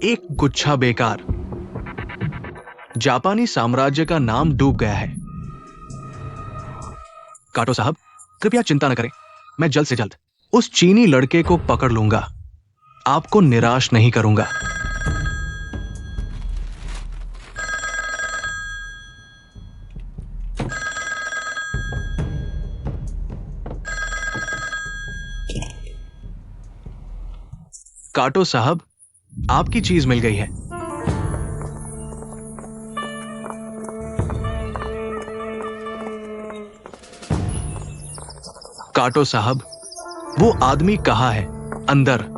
एक गुच्छा बेकार। जापानी साम्राज्य का नाम डूब गया है। काटो साहब, कृपया चिंता न करें, मैं जल्द से जल्द उस चीनी लड़के को पकड़ लूंगा। आपको निराश नहीं करूंगा। काटो साहब, आपकी चीज मिल गई है। काटो साहब, वो आदमी कहाँ है? अंदर।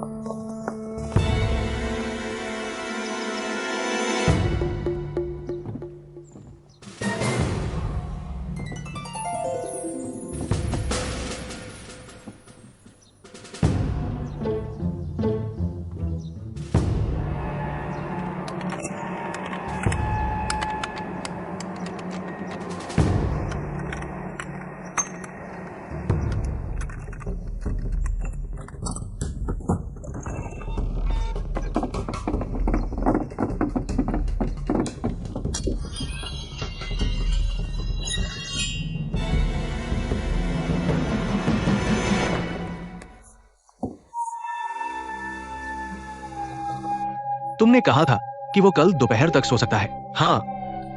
तुमने कहा था कि वो कल दोपहर तक सो सकता है। हाँ,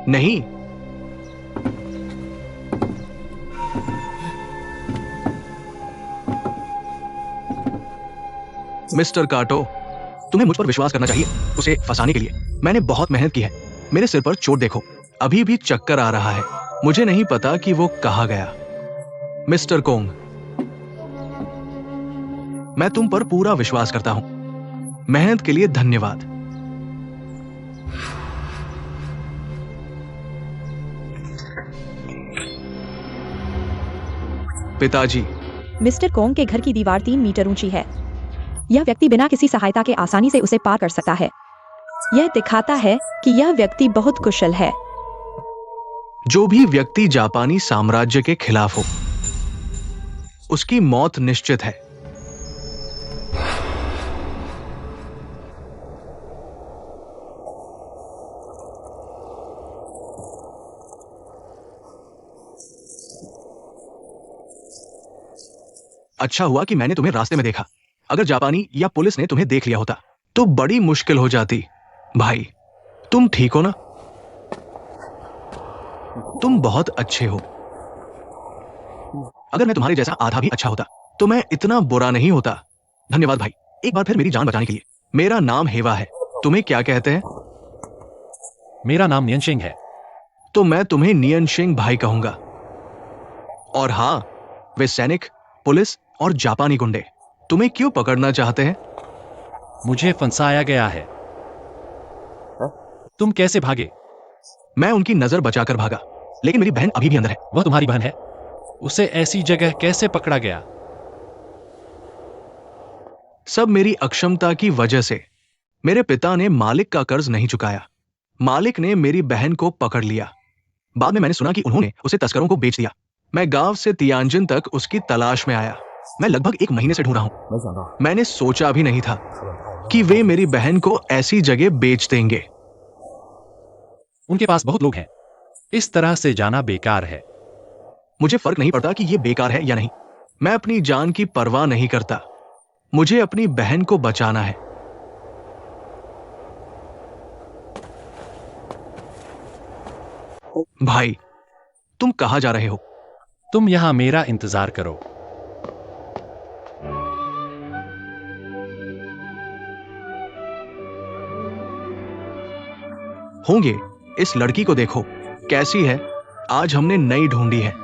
नहीं। मिस्टर काटो, तुम्हें मुझ पर विश्वास करना चाहिए। उसे फंसाने के लिए मैंने बहुत मेहनत की है। मेरे सिर पर चोट देखो, अभी भी चक्कर आ रहा है। मुझे नहीं पता कि वो कहाँ गया। मिस्टर कोंग, मैं तुम पर पूरा विश्वास करता हूं। मेहनत के लिए धन्यवाद। पिताजी, मिस्टर कोंग के घर की दीवार 3 मीटर ऊंची है। यह व्यक्ति बिना किसी सहायता के आसानी से उसे पार कर सकता है। यह दिखाता है कि यह व्यक्ति बहुत कुशल है। जो भी व्यक्ति जापानी साम्राज्य के खिलाफ हो, उसकी मौत निश्चित है। अच्छा हुआ कि मैंने तुम्हें रास्ते में देखा। अगर जापानी या पुलिस ने तुम्हें देख लिया होता तो बड़ी मुश्किल हो जाती। भाई, तुम ठीक हो ना? तुम बहुत अच्छे हो। अगर मैं तुम्हारे जैसा आधा भी अच्छा होता तो मैं इतना बुरा नहीं होता। धन्यवाद भाई, एक बार फिर मेरी जान बचाने के लिए। मेरा नाम हेवा है। तुम्हें क्या कहते हैं? मेरा नाम नियनशिंग है। तो मैं तुम्हें नियन सिंह भाई कहूंगा। और हाँ, वे सैनिक, पुलिस और जापानी गुंडे तुम्हें क्यों पकड़ना चाहते हैं? मुझे फंसाया गया है। तुम कैसे भागे? मैं उनकी नजर बचाकर भागा, लेकिन मेरी बहन अभी भी अंदर है। वह तुम्हारी बहन है? उसे ऐसी जगह कैसे पकड़ा गया? सब मेरी अक्षमता की वजह से। मेरे पिता ने मालिक का कर्ज नहीं चुकाया। मालिक ने मेरी बहन को पकड़ लिया। बाद में मैंने सुना कि उन्होंने उसे तस्करों को बेच दिया। मैं गांव से तियानजिन तक उसकी तलाश में आया। मैं लगभग 1 महीने से ढूंढ रहा हूं। मैंने सोचा भी नहीं था कि वे मेरी बहन को ऐसी जगह बेच देंगे। उनके पास बहुत लोग हैं। इस तरह से जाना बेकार है। मुझे फर्क नहीं पड़ता कि यह बेकार है या नहीं। मैं अपनी जान की परवाह नहीं करता। मुझे अपनी बहन को बचाना है। भाई, तुम कहां जा रहे हो? तुम यहां मेरा इंतजार करो। होंगे। इस लड़की को देखो, कैसी है। आज हमने नई ढूंढी है।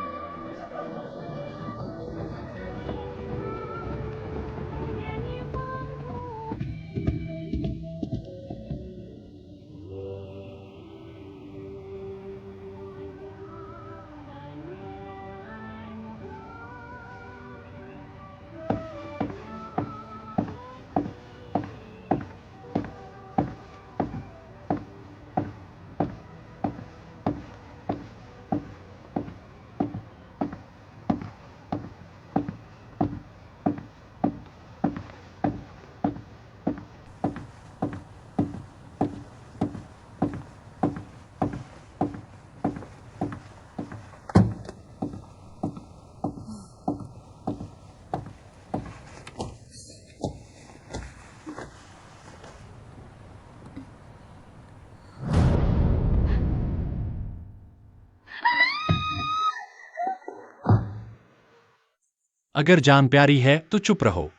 अगर जान प्यारी है तो चुप रहो।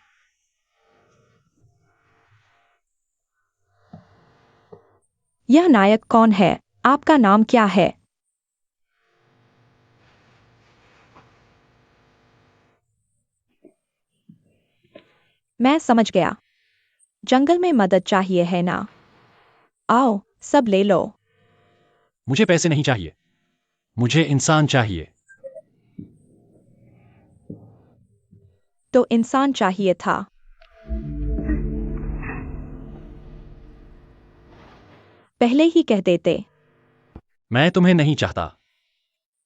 यह नायक कौन है? आपका नाम क्या है? मैं समझ गया। जंगल में मदद चाहिए है ना? आओ, सब ले लो। मुझे पैसे नहीं चाहिए, मुझे इंसान चाहिए। तो इंसान चाहिए था। पहले ही कह देते। मैं तुम्हें नहीं चाहता।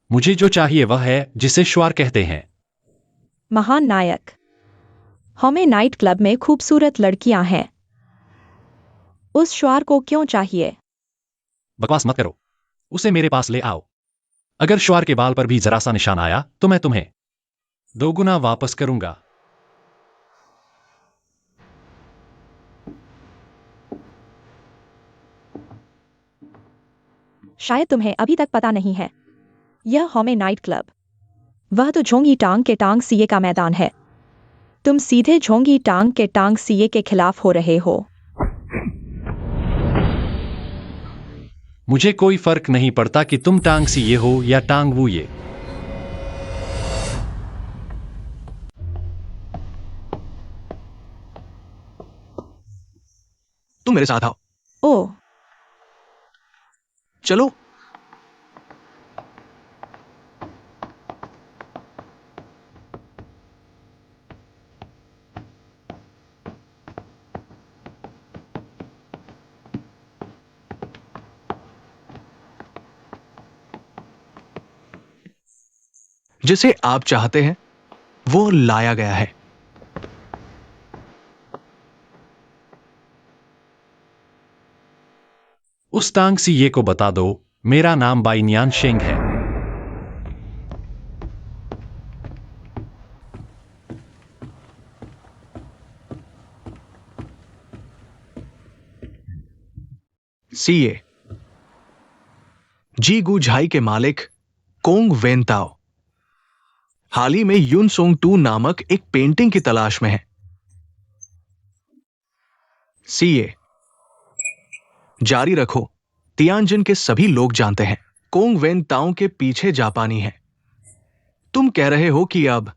मुझे जो चाहिए वह है जिसे श्वार कहते हैं। महान नायक, हमें नाइट क्लब में खूबसूरत लड़कियां हैं। उस श्वार को क्यों चाहिए? बकवास मत करो, उसे मेरे पास ले आओ। अगर श्वार के बाल पर भी जरा सा निशान आया तो मैं तुम्हें दोगुना वापस करूंगा। शायद तुम्हें अभी तक पता नहीं है, यह हमें नाइट क्लब, वह तो झोंगी टांग के टांग सीए का मैदान है। तुम सीधे झोंगी टांग के टांग सीए के खिलाफ हो रहे हो। मुझे कोई फर्क नहीं पड़ता कि तुम टांग सी ये हो या टांग वो ये। तुम मेरे साथ आओ। ओ, चलो। जिसे आप चाहते हैं वो लाया गया है। उस टांग सी ये को बता दो मेरा नाम बाइनियान शेंग है। सीए जी गुझाई के मालिक कोंग वेनताओ हाल ही में युन सोंग टू नामक एक पेंटिंग की तलाश में है। सीए जारी रखो। तियानजिन के सभी लोग जानते हैं कोंग वेनताओ के पीछे जापानी है। तुम कह रहे हो कि अब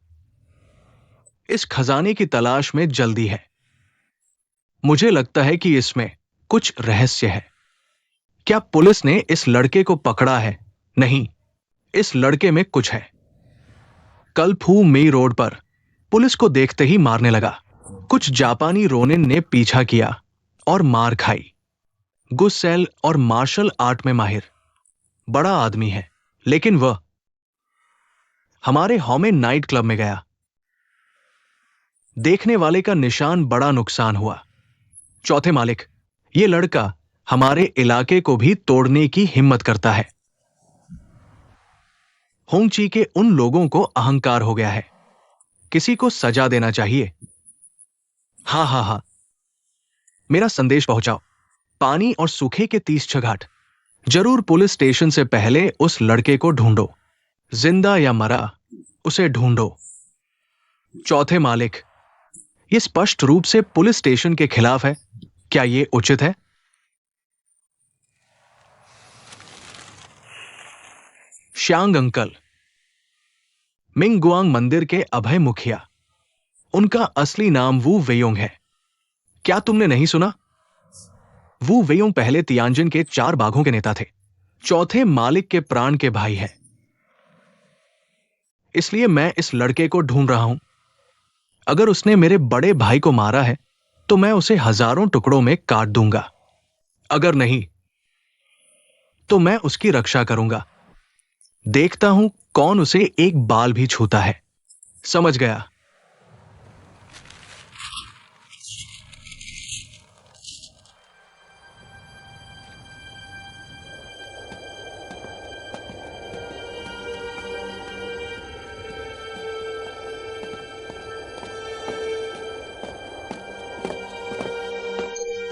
इस खजाने की तलाश में जल्दी है। मुझे लगता है कि इसमें कुछ रहस्य है। क्या पुलिस ने इस लड़के को पकड़ा है? नहीं, इस लड़के में कुछ है। कल फू मेई रोड पर पुलिस को देखते ही मारने लगा। कुछ जापानी रोनिन ने पीछा किया और मार खाई। गुस्सेल और मार्शल आर्ट में माहिर बड़ा आदमी है, लेकिन वह हमारे हॉमे नाइट क्लब में गया। देखने वाले का निशान बड़ा नुकसान हुआ। चौथे मालिक, यह लड़का हमारे इलाके को भी तोड़ने की हिम्मत करता है। होंगची के उन लोगों को अहंकार हो गया है। किसी को सजा देना चाहिए। हाँ हाँ हाँ, मेरा संदेश पहुंचाओ। पानी और सूखे के 30 छगाट। जरूर पुलिस स्टेशन से पहले उस लड़के को ढूंढो, जिंदा या मरा, उसे ढूंढो। चौथे मालिक, यह स्पष्ट रूप से पुलिस स्टेशन के खिलाफ है। क्या यह उचित है? श्यांग अंकल, मिंगगुआंग मंदिर के अभय मुखिया। उनका असली नाम वू वेयोंग है। क्या तुमने नहीं सुना? वू वेयोंग पहले तियानजिन के 4 बाघों के नेता थे। चौथे मालिक के प्राण के भाई है। इसलिए मैं इस लड़के को ढूंढ रहा हूं। अगर उसने मेरे बड़े भाई को मारा है तो मैं उसे हजारों टुकड़ों में काट दूंगा। अगर नहीं तो मैं उसकी रक्षा करूंगा। देखता हूं कौन उसे एक बाल भी छूता है। समझ गया?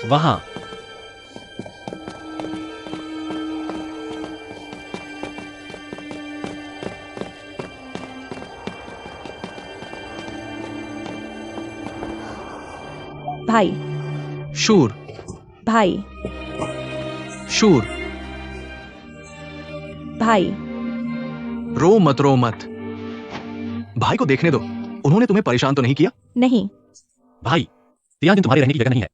वहां भाई, शूर, भाई, शूर, भाई, रो मत। भाई को देखने दो, उन्होंने तुम्हें परेशान तो नहीं किया? नहीं। भाई, तियानजिन तुम्हारी रहने की जगह नहीं है।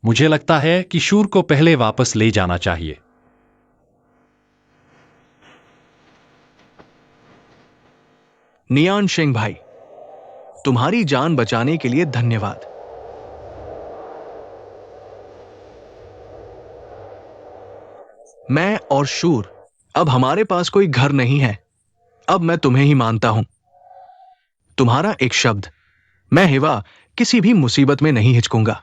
मुझे लगता है कि शूर को पहले वापस ले जाना चाहिए। नियान शेंग भाई, तुम्हारी जान बचाने के लिए धन्यवाद। मैं और शूर, अब हमारे पास कोई घर नहीं है। अब मैं तुम्हें ही मानता हूं। तुम्हारा एक शब्द, मैं हिवा किसी भी मुसीबत में नहीं हिचकूंगा।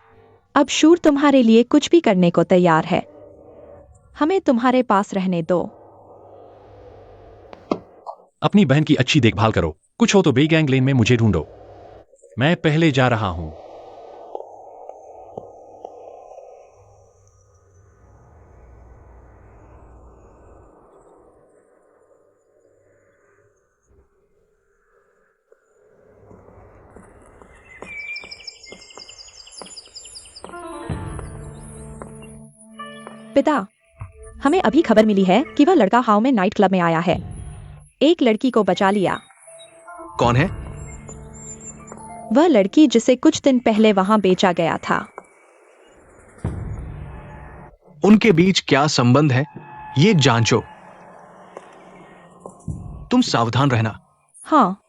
अब शूर तुम्हारे लिए कुछ भी करने को तैयार है। हमें तुम्हारे पास रहने दो। अपनी बहन की अच्छी देखभाल करो। कुछ हो तो बेगैंग लेन में मुझे ढूंढो। मैं पहले जा रहा हूं। पिता, हमें अभी खबर मिली है कि वह लड़का हाउ में नाइट क्लब में आया है। एक लड़की को बचा लिया। कौन है? वह लड़की जिसे कुछ दिन पहले वहां बेचा गया था। उनके बीच क्या संबंध है, ये जांचो। तुम सावधान रहना। हाँ।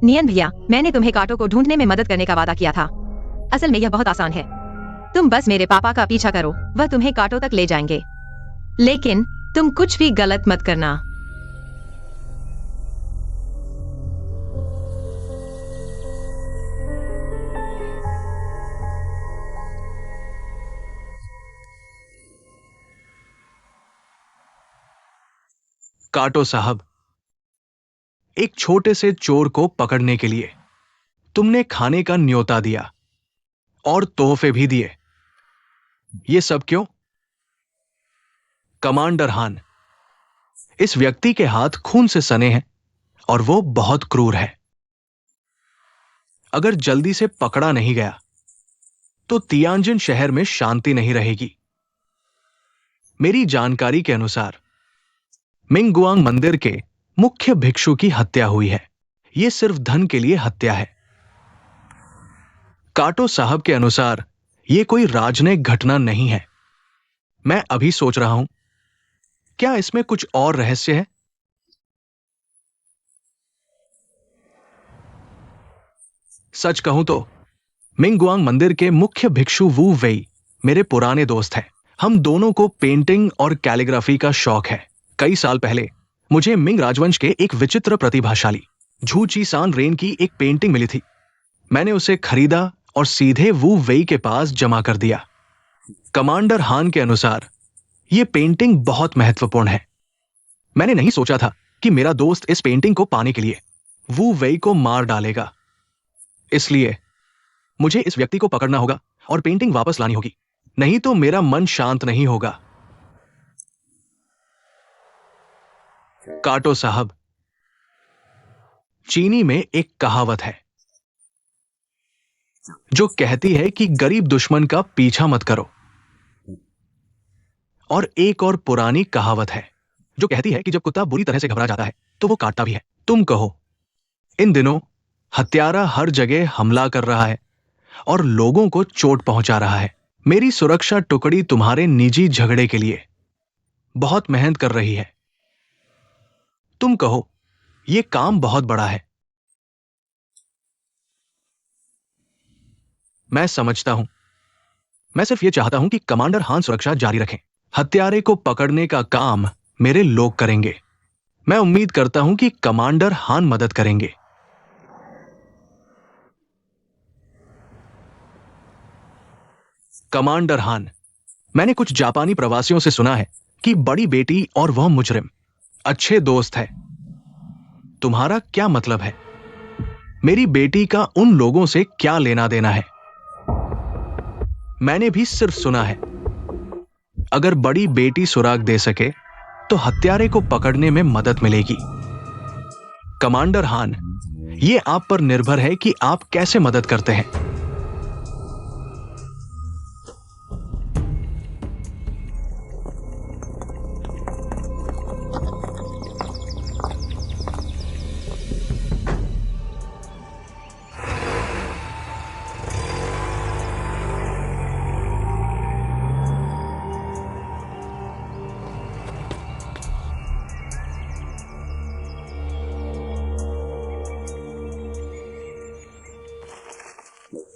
नियन भैया, मैंने तुम्हें काटो को ढूंढने में मदद करने का वादा किया था। असल में यह बहुत आसान है। तुम बस मेरे पापा का पीछा करो, वह तुम्हें काटो तक ले जाएंगे। लेकिन तुम कुछ भी गलत मत करना। काटो साहब, एक छोटे से चोर को पकड़ने के लिए तुमने खाने का न्योता दिया और तोहफे भी दिए। ये सब क्यों? कमांडर हान, इस व्यक्ति के हाथ खून से सने हैं और वो बहुत क्रूर है। अगर जल्दी से पकड़ा नहीं गया तो तियानजिन शहर में शांति नहीं रहेगी। मेरी जानकारी के अनुसार मिंगगुआंग मंदिर के मुख्य भिक्षु की हत्या हुई है। यह सिर्फ धन के लिए हत्या है। काटो साहब के अनुसार यह कोई राजनयिक घटना नहीं है। मैं अभी सोच रहा हूं, क्या इसमें कुछ और रहस्य है? सच कहूं तो मिंगगुआंग मंदिर के मुख्य भिक्षु वू वेई मेरे पुराने दोस्त हैं। हम दोनों को पेंटिंग और कैलीग्राफी का शौक है। कई साल पहले मुझे मिंग राजवंश के एक विचित्र प्रतिभाशाली झू ची सान रेन की एक पेंटिंग मिली थी। मैंने उसे खरीदा और सीधे वू वेई के पास जमा कर दिया। कमांडर हान के अनुसार यह पेंटिंग बहुत महत्वपूर्ण है। मैंने नहीं सोचा था कि मेरा दोस्त इस पेंटिंग को पाने के लिए वू वेई को मार डालेगा। इसलिए मुझे इस व्यक्ति को पकड़ना होगा और पेंटिंग वापस लानी होगी, नहीं तो मेरा मन शांत नहीं होगा। काटो साहब, चीनी में एक कहावत है जो कहती है कि गरीब दुश्मन का पीछा मत करो, और एक और पुरानी कहावत है जो कहती है कि जब कुत्ता बुरी तरह से घबरा जाता है तो वो काटता भी है। तुम कहो, इन दिनों हत्यारा हर जगह हमला कर रहा है और लोगों को चोट पहुंचा रहा है। मेरी सुरक्षा टुकड़ी तुम्हारे निजी झगड़े के लिए बहुत मेहनत कर रही है। तुम कहो, यह काम बहुत बड़ा है। मैं समझता हूं। मैं सिर्फ यह चाहता हूं कि कमांडर हान सुरक्षा जारी रखें। हत्यारे को पकड़ने का काम मेरे लोग करेंगे। मैं उम्मीद करता हूं कि कमांडर हान मदद करेंगे। कमांडर हान, मैंने कुछ जापानी प्रवासियों से सुना है कि बड़ी बेटी और वह मुजरिम अच्छे दोस्त है। तुम्हारा क्या मतलब है? मेरी बेटी का उन लोगों से क्या लेना देना है? मैंने भी सिर्फ सुना है। अगर बड़ी बेटी सुराग दे सके तो हत्यारे को पकड़ने में मदद मिलेगी। कमांडर हान, यह आप पर निर्भर है कि आप कैसे मदद करते हैं।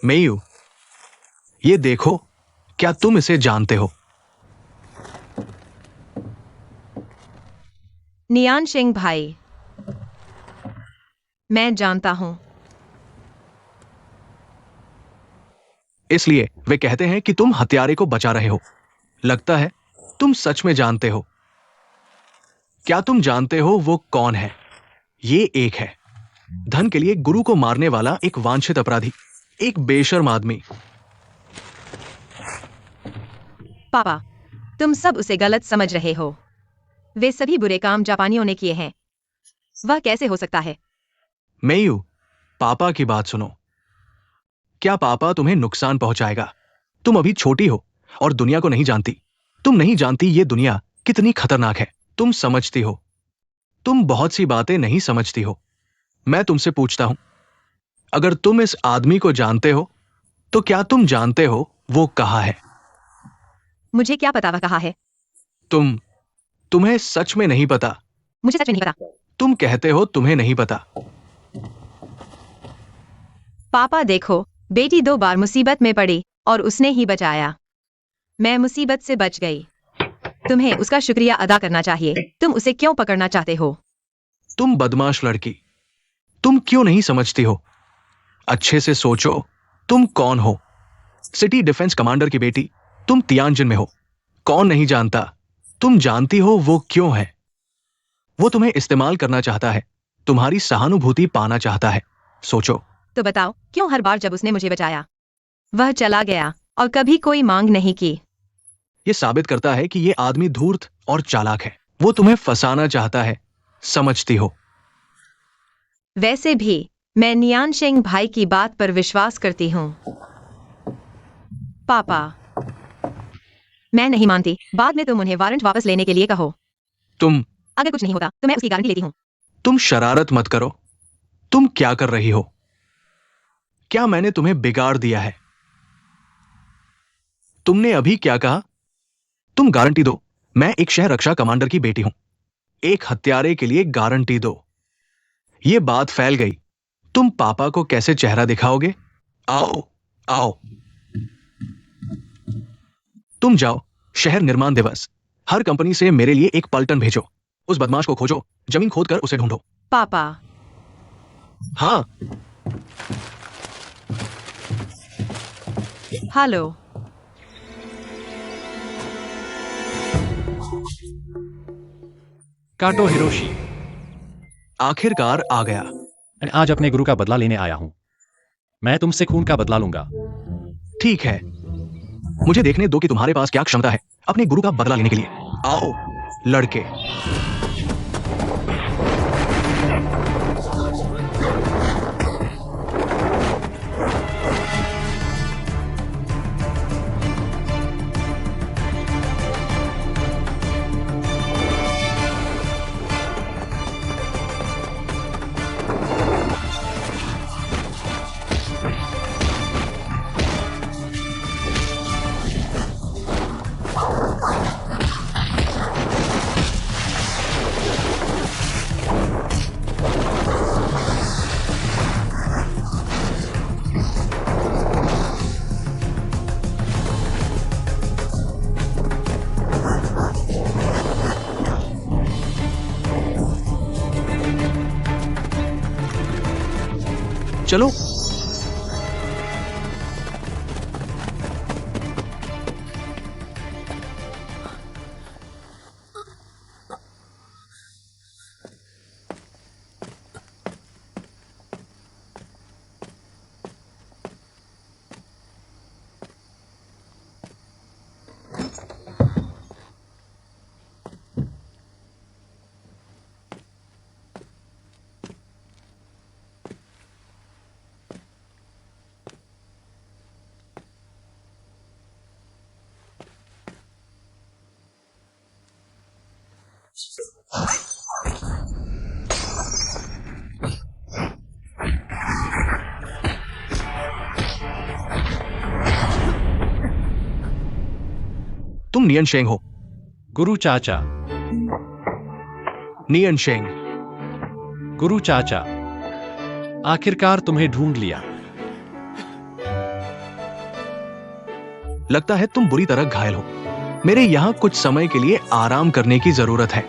मेयू, ये देखो, क्या तुम इसे जानते हो? नियान सिंह भाई, मैं जानता हूं। इसलिए वे कहते हैं कि तुम हत्यारे को बचा रहे हो। लगता है तुम सच में जानते हो। क्या तुम जानते हो वो कौन है? ये एक है धन के लिए गुरु को मारने वाला एक वांछित अपराधी, एक बेशर्म आदमी। पापा, तुम सब उसे गलत समझ रहे हो। वे सभी बुरे काम जापानियों ने किए हैं। वह कैसे हो सकता है? मेयू, पापा की बात सुनो। क्या पापा तुम्हें नुकसान पहुंचाएगा? तुम अभी छोटी हो और दुनिया को नहीं जानती। तुम नहीं जानती ये दुनिया कितनी खतरनाक है। तुम समझती हो, तुम बहुत सी बातें नहीं समझती हो। मैं तुमसे पूछता हूं, अगर तुम इस आदमी को जानते हो तो क्या तुम जानते हो वो कहां है? मुझे क्या पता वह कहाँ है? तुम्हें सच में नहीं पता? मुझे सच में नहीं पता। तुम कहते हो तुम्हें नहीं पता। पापा देखो, बेटी 2 बार मुसीबत में पड़ी और उसने ही बचाया। मैं मुसीबत से बच गई। तुम्हें उसका शुक्रिया अदा करना चाहिए। तुम उसे क्यों पकड़ना चाहते हो? तुम बदमाश लड़की, तुम क्यों नहीं समझती हो? अच्छे से सोचो, तुम कौन हो? सिटी डिफेंस कमांडर की बेटी। तुम तियानजिन में हो। कौन नहीं जानता? तुम जानती हो वो क्यों है? वो तुम्हें इस्तेमाल करना चाहता है, तुम्हारी सहानुभूति पाना चाहता है। सोचो। तो बताओ, क्यों हर बार जब उसने मुझे बचाया वह चला गया और कभी कोई मांग नहीं की? ये साबित करता है कि ये आदमी धूर्त और चालाक है। वो तुम्हें फंसाना चाहता है, समझती हो? वैसे भी मैं नियान सिंह भाई की बात पर विश्वास करती हूँ। पापा, मैं नहीं मानती। बाद में तुम उन्हें वारंट वापस लेने के लिए कहो। तुम अगर कुछ नहीं होता तो मैं उसकी गारंटी लेती हूँ। तुम शरारत मत करो। तुम क्या कर रही हो? क्या मैंने तुम्हें बिगाड़ दिया है? तुमने अभी क्या कहा? तुम गारंटी दो। मैं एक शहर रक्षा कमांडर की बेटी हूं। एक हत्यारे के लिए गारंटी दो। ये बात फैल गई। तुम पापा को कैसे चेहरा दिखाओगे? आओ आओ, तुम जाओ। शहर निर्माण दिवस, हर कंपनी से मेरे लिए एक पलटन भेजो। उस बदमाश को खोजो, जमीन खोदकर उसे ढूंढो। पापा, हाँ। हेलो। काटो हिरोशी, आखिरकार आ गया। मैं आज अपने गुरु का बदला लेने आया हूं। मैं तुमसे खून का बदला लूंगा। ठीक है, मुझे देखने दो कि तुम्हारे पास क्या क्षमता है अपने गुरु का बदला लेने के लिए। आओ लड़के। चलो। तुम नियन शेंग हो। गुरु चाचा, नियन शेंग, गुरु चाचा, आखिरकार तुम्हें ढूंढ लिया। लगता है तुम बुरी तरह घायल हो। मेरे यहां कुछ समय के लिए आराम करने की जरूरत है।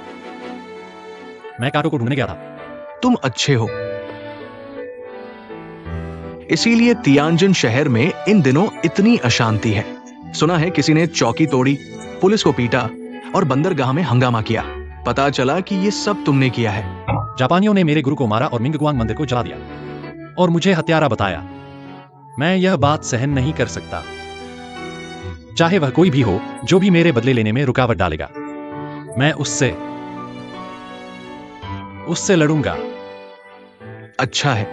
मैं काटो को ढूंढने गया था। तुम अच्छे हो, इसीलिए तियानजिन शहर में इन दिनों इतनी अशांति है। सुना है किसी ने चौकी तोड़ी, पुलिस को पीटा और बंदरगाह में हंगामा किया। पता चला कि ये सब तुमने किया है। जापानियों ने मेरे गुरु को मारा और मिंगगुआंग मंदिर को जला दिया और मुझे हत्यारा बताया। मैं यह बात सहन नहीं कर सकता, चाहे वह कोई भी हो जो भी मेरे बदले लेने में रुकावट डालेगा। मैं उससे लड़ूंगा। अच्छा है।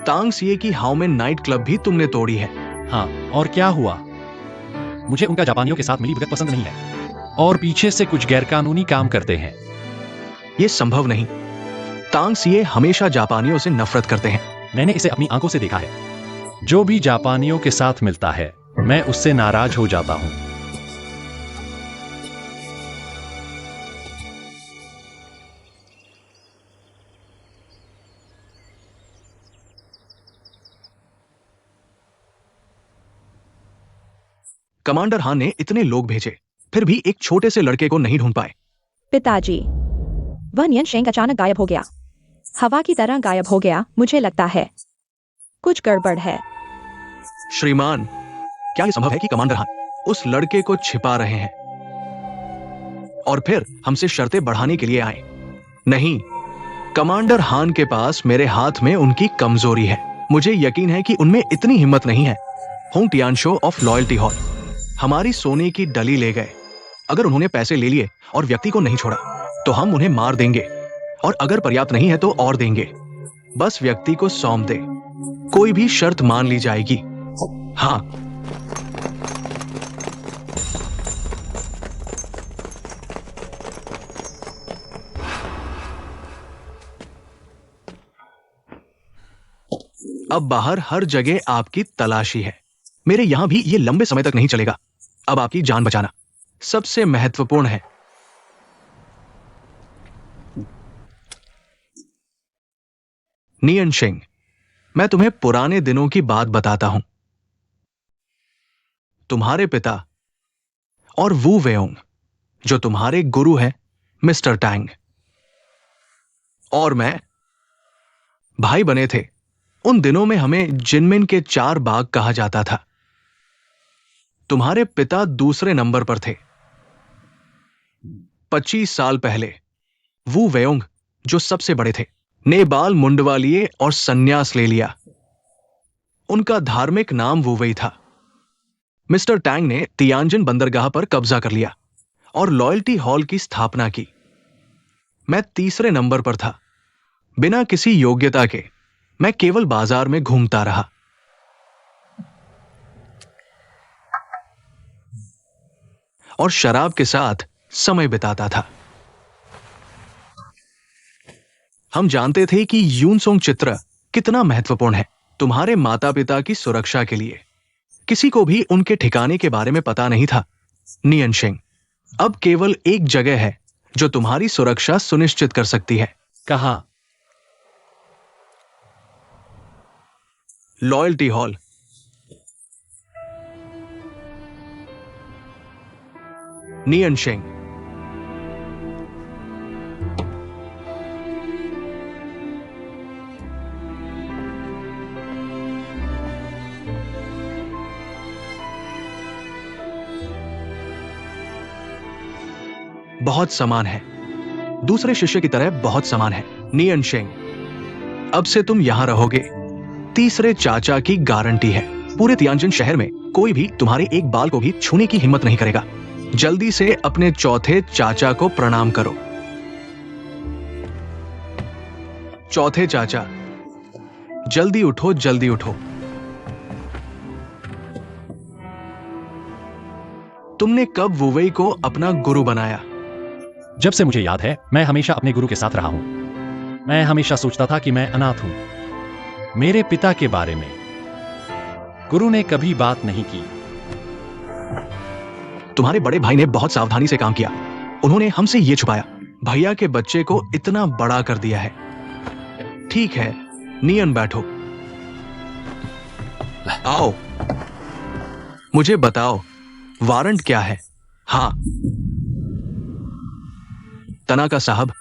तांग सिए की हाओमेन नाइट क्लब भी तुमने तोड़ी है। हाँ, और क्या हुआ? मुझे उनका जापानियों के साथ मिली भगत पसंद नहीं है और पीछे से कुछ गैरकानूनी काम करते हैं। यह संभव नहीं। तांग सिए हमेशा जापानियों से नफरत करते हैं। मैंने इसे अपनी आंखों से देखा है। जो भी जापानियों के साथ मिलता है, मैं उससे नाराज हो जाता हूं। कमांडर हान ने इतने लोग भेजे, फिर भी एक छोटे से लड़के को नहीं ढूंढ पाए। पिताजी, वह नियन शेंग अचानक गायब हो गया। हवा की तरह गायब हो गया। मुझे लगता है कुछ गड़बड़ है। श्रीमान, क्या यह संभव है कि कमांडर हान उस लड़के को छिपा रहे हैं और फिर हमसे शर्तें बढ़ाने के लिए आए? नहीं, कमांडर हान के पास मेरे हाथ में उनकी कमजोरी है। मुझे यकीन है कि उनमें इतनी हिम्मत नहीं है। होंग टियानशो ऑफ लॉयल्टी हॉल हमारी सोने की डली ले गए। अगर उन्होंने पैसे ले लिए और व्यक्ति को नहीं छोड़ा तो हम उन्हें मार देंगे, और अगर पर्याप्त नहीं है तो और देंगे। बस व्यक्ति को सौंप दे, कोई भी शर्त मान ली जाएगी। हाँ। अब बाहर हर जगह आपकी तलाशी है। मेरे यहां भी ये लंबे समय तक नहीं चलेगा। अब आपकी जान बचाना सबसे महत्वपूर्ण है। नियन शेंग, मैं तुम्हें पुराने दिनों की बात बताता हूं। तुम्हारे पिता और वू वेओंग, जो तुम्हारे गुरु हैं, मिस्टर टैंग, और मैं भाई बने थे। उन दिनों में हमें जिनमिन के 4 बाग कहा जाता था। तुम्हारे पिता दूसरे नंबर पर थे। 25 साल पहले वू वेओंग, जो सबसे बड़े थे, ने बाल मुंडवा लिए और सन्यास ले लिया। उनका धार्मिक नाम वूवेई था। मिस्टर टैंग ने तियानजिन बंदरगाह पर कब्जा कर लिया और लॉयल्टी हॉल की स्थापना की। मैं तीसरे नंबर पर था। बिना किसी योग्यता के मैं केवल बाजार में घूमता रहा। और शराब के साथ समय बिताता था। हम जानते थे कि यूनसोंग चित्र कितना महत्वपूर्ण है तुम्हारे माता पिता की सुरक्षा के लिए। किसी को भी उनके ठिकाने के बारे में पता नहीं था। नियन शेंग, अब केवल एक जगह है जो तुम्हारी सुरक्षा सुनिश्चित कर सकती है। कहाँ? Loyalty hall. नियन शेंग, बहुत समान है, दूसरे शिष्य की तरह बहुत समान है। नियन शेंग, अब से तुम यहां रहोगे। तीसरे चाचा की गारंटी है। पूरे तियानजिन शहर में कोई भी तुम्हारे एक बाल को भी छूने की हिम्मत नहीं करेगा। जल्दी से अपने चौथे चाचा को प्रणाम करो। चौथे चाचा, जल्दी उठो, जल्दी उठो। तुमने कब वुवेई को अपना गुरु बनाया? जब से मुझे याद है, मैं हमेशा अपने गुरु के साथ रहा हूं। मैं हमेशा सोचता था कि मैं अनाथ हूं। मेरे पिता के बारे में गुरु ने कभी बात नहीं की। तुम्हारे बड़े भाई ने बहुत सावधानी से काम किया। उन्होंने हमसे ये छुपाया। भैया के बच्चे को इतना बड़ा कर दिया है। ठीक है, नियन बैठो। आओ, मुझे बताओ, वारंट क्या है? हाँ, तनाका साहब,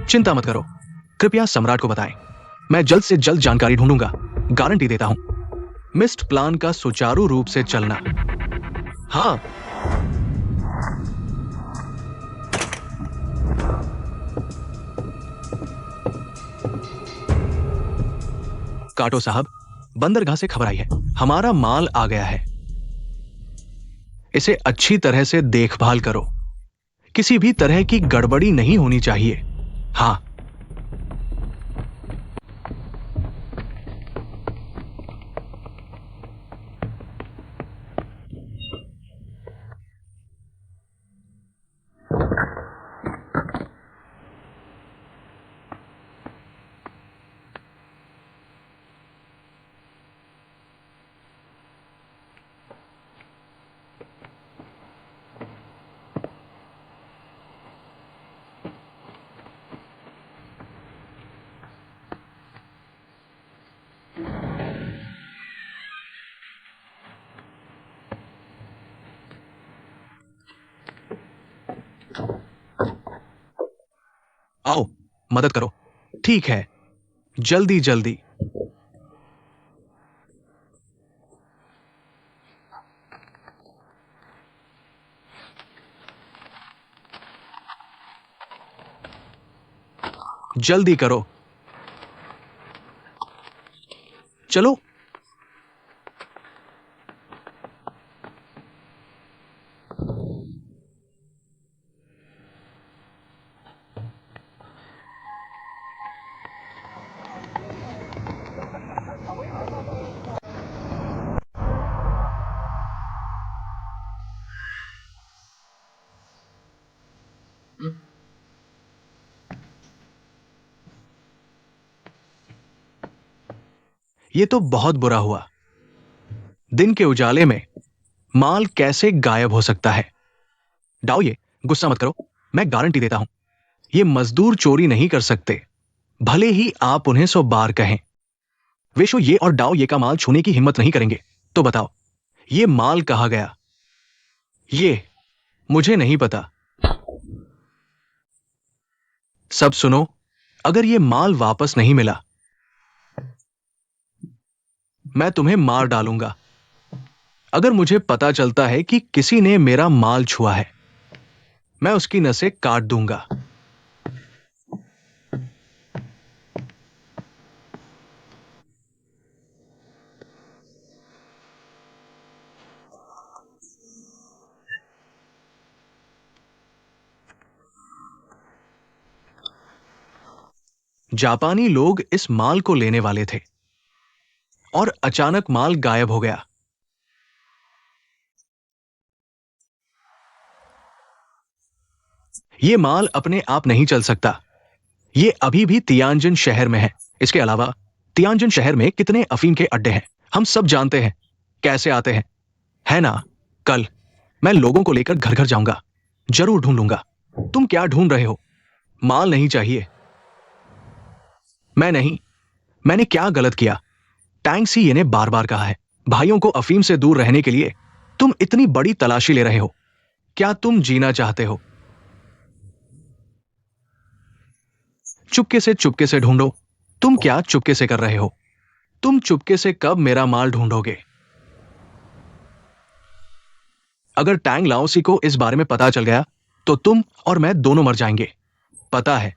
चिंता मत करो। कृपया सम्राट को बताएं। मैं जल्द से जल्द जानकारी ढूंढूंगा। गारंटी देता हूं। मिस्ट प्लान का सुचारू रूप से चलना। हाँ, काटो साहब, बंदरगाह से खबर आई है। हमारा माल आ गया है। इसे अच्छी तरह से देखभाल करो। किसी भी तरह की गड़बड़ी नहीं होनी चाहिए। हाँ, आओ, मदद करो। ठीक है, जल्दी जल्दी। जल्दी करो। चलो। ये तो बहुत बुरा हुआ। दिन के उजाले में माल कैसे गायब हो सकता है? डाओ, ये गुस्सा मत करो। मैं गारंटी देता हूं, ये मजदूर चोरी नहीं कर सकते, भले ही आप उन्हें 100 बार कहें। वेशो ये और डाओ ये का माल छूने की हिम्मत नहीं करेंगे। तो बताओ, ये माल कहां गया? ये मुझे नहीं पता। सब सुनो, अगर ये माल वापस नहीं मिला, मैं तुम्हें मार डालूंगा। अगर मुझे पता चलता है कि किसी ने मेरा माल छुआ है, मैं उसकी नसें काट दूंगा। जापानी लोग इस माल को लेने वाले थे और अचानक माल गायब हो गया। यह माल अपने आप नहीं चल सकता। यह अभी भी तियानजिन शहर में है। इसके अलावा तियानजिन शहर में कितने अफीम के अड्डे हैं, हम सब जानते हैं कैसे आते हैं, है ना? कल मैं लोगों को लेकर घर घर जाऊंगा, जरूर ढूंढ लूंगा। तुम क्या ढूंढ रहे हो? माल नहीं चाहिए। मैं नहीं। मैंने क्या गलत किया? टैंग सी ने बार बार कहा है, भाइयों को अफीम से दूर रहने के लिए तुम इतनी बड़ी तलाशी ले रहे हो। क्या तुम जीना चाहते हो? चुपके से ढूंढो। तुम क्या चुपके से कर रहे हो? तुम चुपके से कब मेरा माल ढूंढोगे? अगर टैंग लाओसी को इस बारे में पता चल गया तो तुम और मैं दोनों मर जाएंगे, पता है।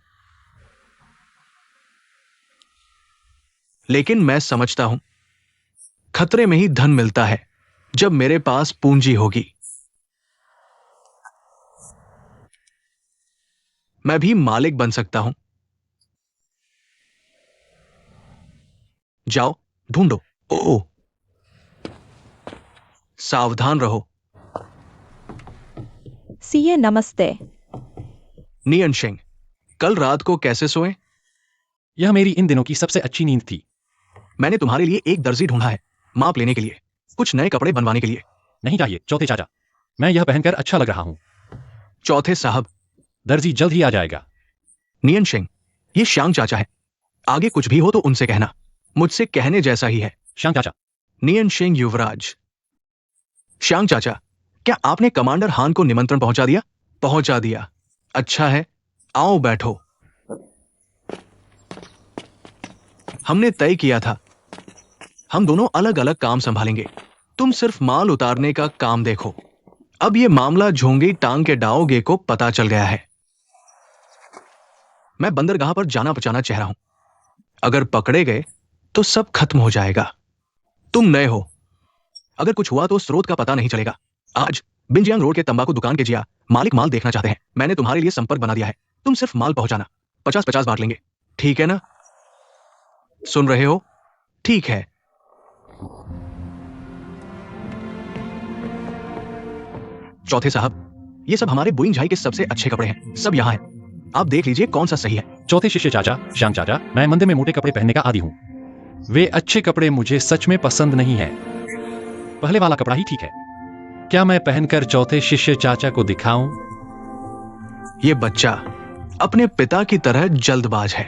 लेकिन मैं समझता हूं, खतरे में ही धन मिलता है जब मेरे पास पूंजी होगी। मैं भी मालिक बन सकता हूं। जाओ, ढूंढो। ओ, सावधान रहो। सीए नमस्ते। नियन सिंह, कल रात को कैसे सोए? यह मेरी इन दिनों की सबसे अच्छी नींद थी। मैंने तुम्हारे लिए एक दर्जी ढूंढा है, माप लेने के लिए, कुछ नए कपड़े बनवाने के लिए। नहीं चाहिए चौथे चाचा, मैं यह पहनकर अच्छा लग रहा हूं। चौथे साहब। दर्जी जल्द ही आ जाएगा। नियन सिंह, ये श्यांग चाचा है, आगे कुछ भी हो तो उनसे कहना, मुझसे कहने जैसा ही है। श्यांग चाचा। नियन सिंह युवराज। श्यांग चाचा, क्या आपने कमांडर हान को निमंत्रण पहुंचा दिया? पहुंचा दिया। अच्छा है, आओ बैठो। हमने तय किया था, हम दोनों अलग अलग काम संभालेंगे, तुम सिर्फ माल उतारने का काम देखो। अब यह मामला झोंगी टांग के डाओगे को पता चल गया है। मैं बंदरगाह पर जाना बचाना चाह रहा हूं, अगर पकड़े गए तो सब खत्म हो जाएगा। तुम नए हो, अगर कुछ हुआ तो स्रोत का पता नहीं चलेगा। आज बिंजियांग रोड के तंबाकू दुकान के जिया मालिक माल देखना चाहते हैं, मैंने तुम्हारे लिए संपर्क बना दिया है, तुम सिर्फ माल पहुंचाना, 50-50 बांट लेंगे, ठीक है ना? सुन रहे हो? ठीक है। चौथे साहब, ये सब हमारे बुइंग झाई के सबसे अच्छे कपड़े हैं, सब यहां हैं, आप देख लीजिए कौन सा सही है। चौथे शिष्य चाचा, श्यांग चाचा, मैं मंदिर में मोटे कपड़े पहनने का आदी हूं। वे अच्छे कपड़े मुझे सच में पसंद नहीं है। पहले वाला कपड़ा ही ठीक है। क्या मैं पहनकर चौथे शिष्य चाचा को दिखाऊं? ये बच्चा अपने पिता की तरह जल्दबाज है।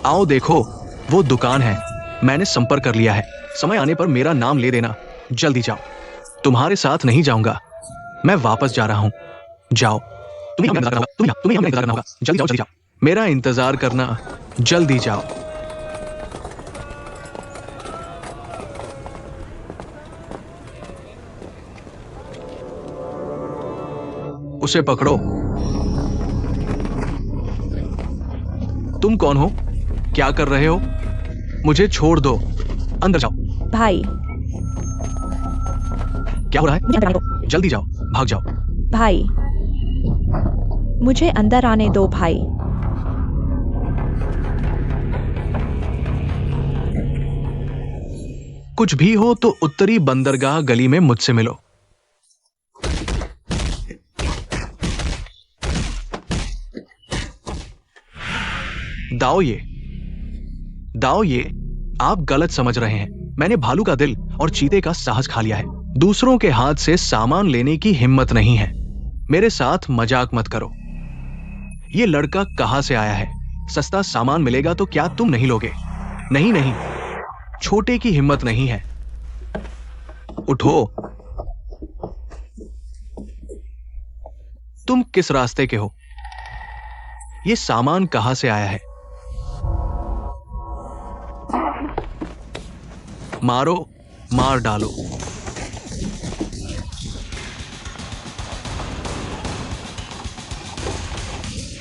आओ देखो, वो दुकान है, मैंने संपर्क कर लिया है, समय आने पर मेरा नाम ले देना, जल्दी जाओ। तुम्हारे साथ नहीं जाऊंगा, मैं वापस जा रहा हूं, जाओ। तुम्हें हमें इंतजार करना होगा, तुम्हें हमें इंतजार करना होगा, जल्दी जाओ, जल्दी जाओ, मेरा इंतजार करना, जल्दी जाओ। उसे पकड़ो। तुम कौन हो? क्या कर रहे हो? मुझे छोड़ दो, अंदर जाओ। भाई, क्या हो रहा है? मुझे अंदर आने दो। जल्दी जाओ, भाग जाओ। भाई, मुझे अंदर आने दो भाई। कुछ भी हो तो उत्तरी बंदरगाह गली में मुझसे मिलो। दाओ ये आप गलत समझ रहे हैं। मैंने भालू का दिल और चीते का साहस खा लिया है। दूसरों के हाथ से सामान लेने की हिम्मत नहीं है। मेरे साथ मजाक मत करो। ये लड़का कहां से आया है? सस्ता सामान मिलेगा तो क्या तुम नहीं लोगे? नहीं नहीं, छोटे की हिम्मत नहीं है। उठो। तुम किस रास्ते के हो? ये सामान कहां से आया है? मारो, मार डालो।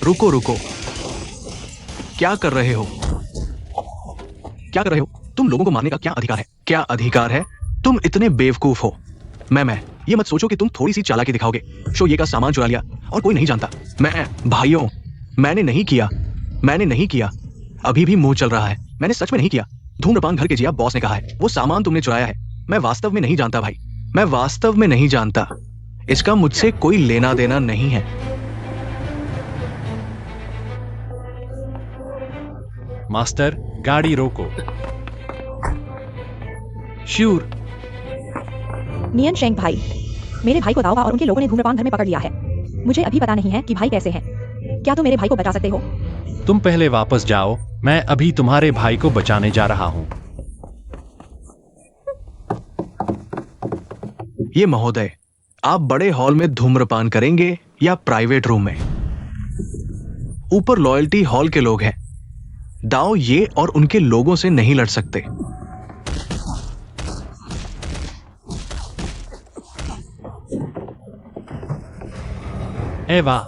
रुको रुको, क्या कर रहे हो? क्या कर रहे हो? तुम लोगों को मारने का क्या अधिकार है? क्या अधिकार है? तुम इतने बेवकूफ हो। मैं ये मत सोचो कि तुम थोड़ी सी चालाकी दिखाओगे, शोये का सामान चुरा लिया और कोई नहीं जानता। भाइयों, मैंने नहीं किया। अभी भी मुंह चल रहा है। मैंने सच में नहीं किया। धूम्रपान घर के जिया बॉस ने कहा है, वो सामान तुमने चुराया है। मैं वास्तव में नहीं जानता भाई, मैं वास्तव में नहीं जानता। इसका मुझसे कोई लेना देना नहीं है। मास्टर, गाड़ी रोको। श्यूर। नियन शेंग भाई, मेरे भाई को दाओगा और उनके लोगों ने धूम्रपान घर में पकड़ लिया है। मुझे अभी पता नहीं है कि भाई कैसे हैं। क्या तुम मेरे भाई को बचा सकते हो? तुम पहले वापस जाओ, मैं अभी तुम्हारे भाई को बचाने जा रहा हूं। ये महोदय, आप बड़े हॉल में धूम्रपान करेंगे या प्राइवेट रूम में? ऊपर लॉयल्टी हॉल के लोग हैं। दाओ ये और उनके लोगों से नहीं लड़ सकते। एवा,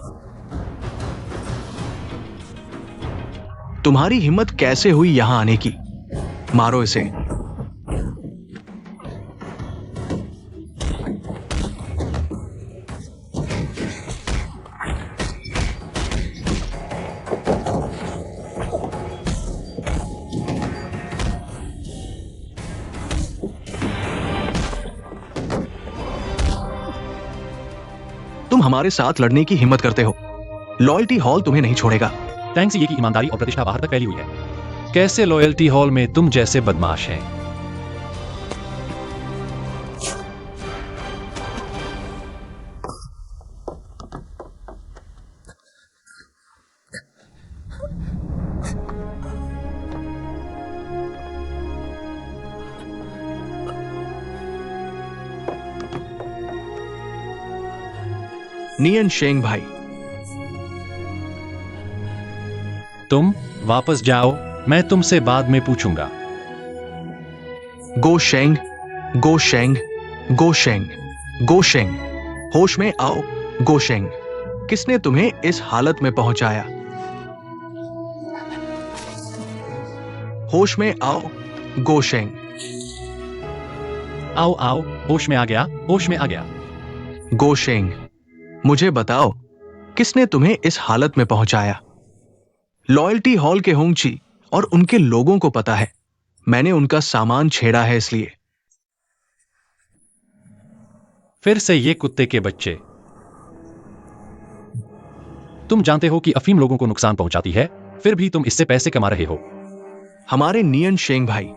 तुम्हारी हिम्मत कैसे हुई यहां आने की? मारो इसे। हमारे साथ लड़ने की हिम्मत करते हो। लॉयल्टी हॉल तुम्हें नहीं छोड़ेगा। थैंक्स ये की ईमानदारी और प्रतिष्ठा बाहर तक फैली हुई है। कैसे लॉयल्टी हॉल में तुम जैसे बदमाश हैं? नियन शेंग भाई, तुम वापस जाओ, मैं तुमसे बाद में पूछूंगा। गो शेंग, गो शेंग, गो शेंग, गो शेंग, होश में आओ। गो शेंग, किसने तुम्हें इस हालत में पहुंचाया? होश में आओ। गो शेंग, आओ आओ, होश में आ गया, होश में आ गया। गो शेंग, मुझे बताओ किसने तुम्हें इस हालत में पहुंचाया? लॉयल्टी हॉल के होंगची और उनके लोगों को पता है मैंने उनका सामान छेड़ा है, इसलिए। फिर से ये कुत्ते के बच्चे। तुम जानते हो कि अफीम लोगों को नुकसान पहुंचाती है, फिर भी तुम इससे पैसे कमा रहे हो। हमारे नियन शेंग भाई,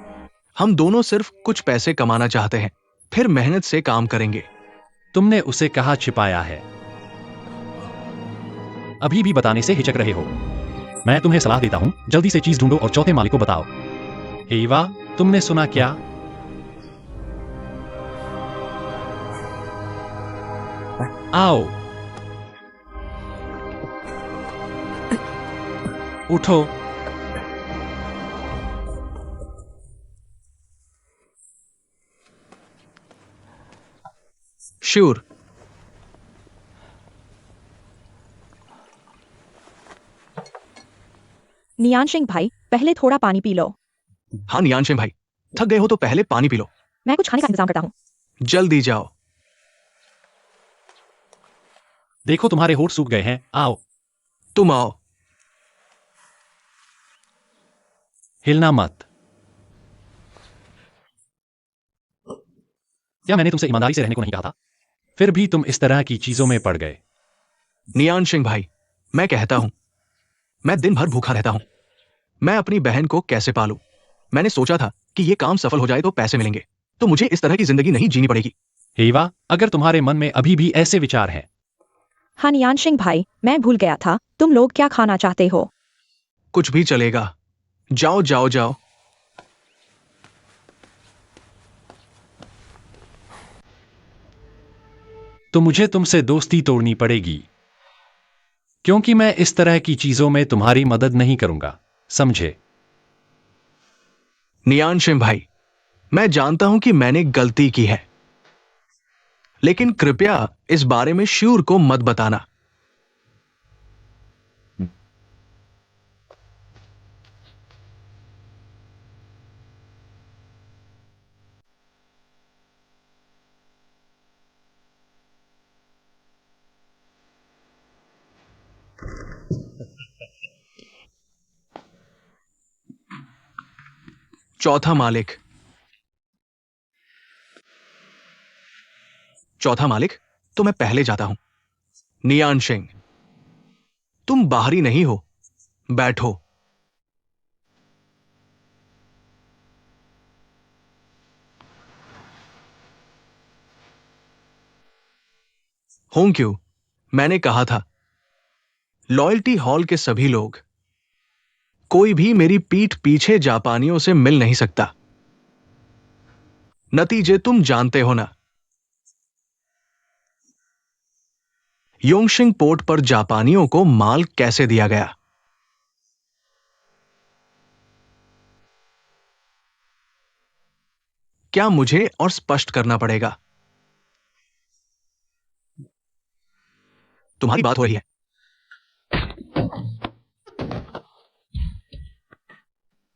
हम दोनों सिर्फ कुछ पैसे कमाना चाहते हैं, फिर मेहनत से काम करेंगे। तुमने उसे कहाँ छिपाया है? अभी भी बताने से हिचक रहे हो। मैं तुम्हें सलाह देता हूं, जल्दी से चीज ढूंढो और चौथे मालिक को बताओ। हेवा, तुमने सुना क्या? आओ, उठो। श्योर। नियान सिंह भाई, पहले थोड़ा पानी पी लो। हाँ नियान शेंग भाई, थक गए हो तो पहले पानी पी लो। मैं कुछ खाने का इंतजाम करता हूँ। जल्दी जाओ। देखो तुम्हारे होठ सूख गए हैं, आओ। तुम आओ। हिलना मत। क्या मैंने तुमसे ईमानदारी से रहने को नहीं कहा था? फिर भी तुम इस तरह की चीजों में पड़ गए। नियान सिंह भाई, मैं कहता हूं, मैं दिन भर भूखा रहता हूं। मैं अपनी बहन को कैसे पालूं? मैंने सोचा था कि ये काम सफल हो जाए तो पैसे मिलेंगे, तो मुझे इस तरह की जिंदगी नहीं जीनी पड़ेगी। हेवा, अगर तुम्हारे मन में अभी भी ऐसे विचार हैं, हाँ नियान सिंह भाई, मैं भूल गया था, तुम लोग क्या खाना चाहते हो? कुछ भी चलेगा। जाओ जाओ जाओ। तो मुझे तुमसे दोस्ती तोड़नी पड़ेगी, क्योंकि मैं इस तरह की चीजों में तुम्हारी मदद नहीं करूंगा, समझे? नियान सिंह भाई, मैं जानता हूं कि मैंने गलती की है, लेकिन कृपया इस बारे में श्यूर को मत बताना। चौथा मालिक। चौथा मालिक, तो मैं पहले जाता हूं। नियान सिंह, तुम बाहरी नहीं हो, बैठो। क्यों? मैंने कहा था, लॉयल्टी हॉल के सभी लोग, कोई भी मेरी पीठ पीछे जापानियों से मिल नहीं सकता। नतीजे तुम जानते हो ना। योंगशिंग पोर्ट पर जापानियों को माल कैसे दिया गया? क्या मुझे और स्पष्ट करना पड़ेगा? तुम्हारी बात हो रही है।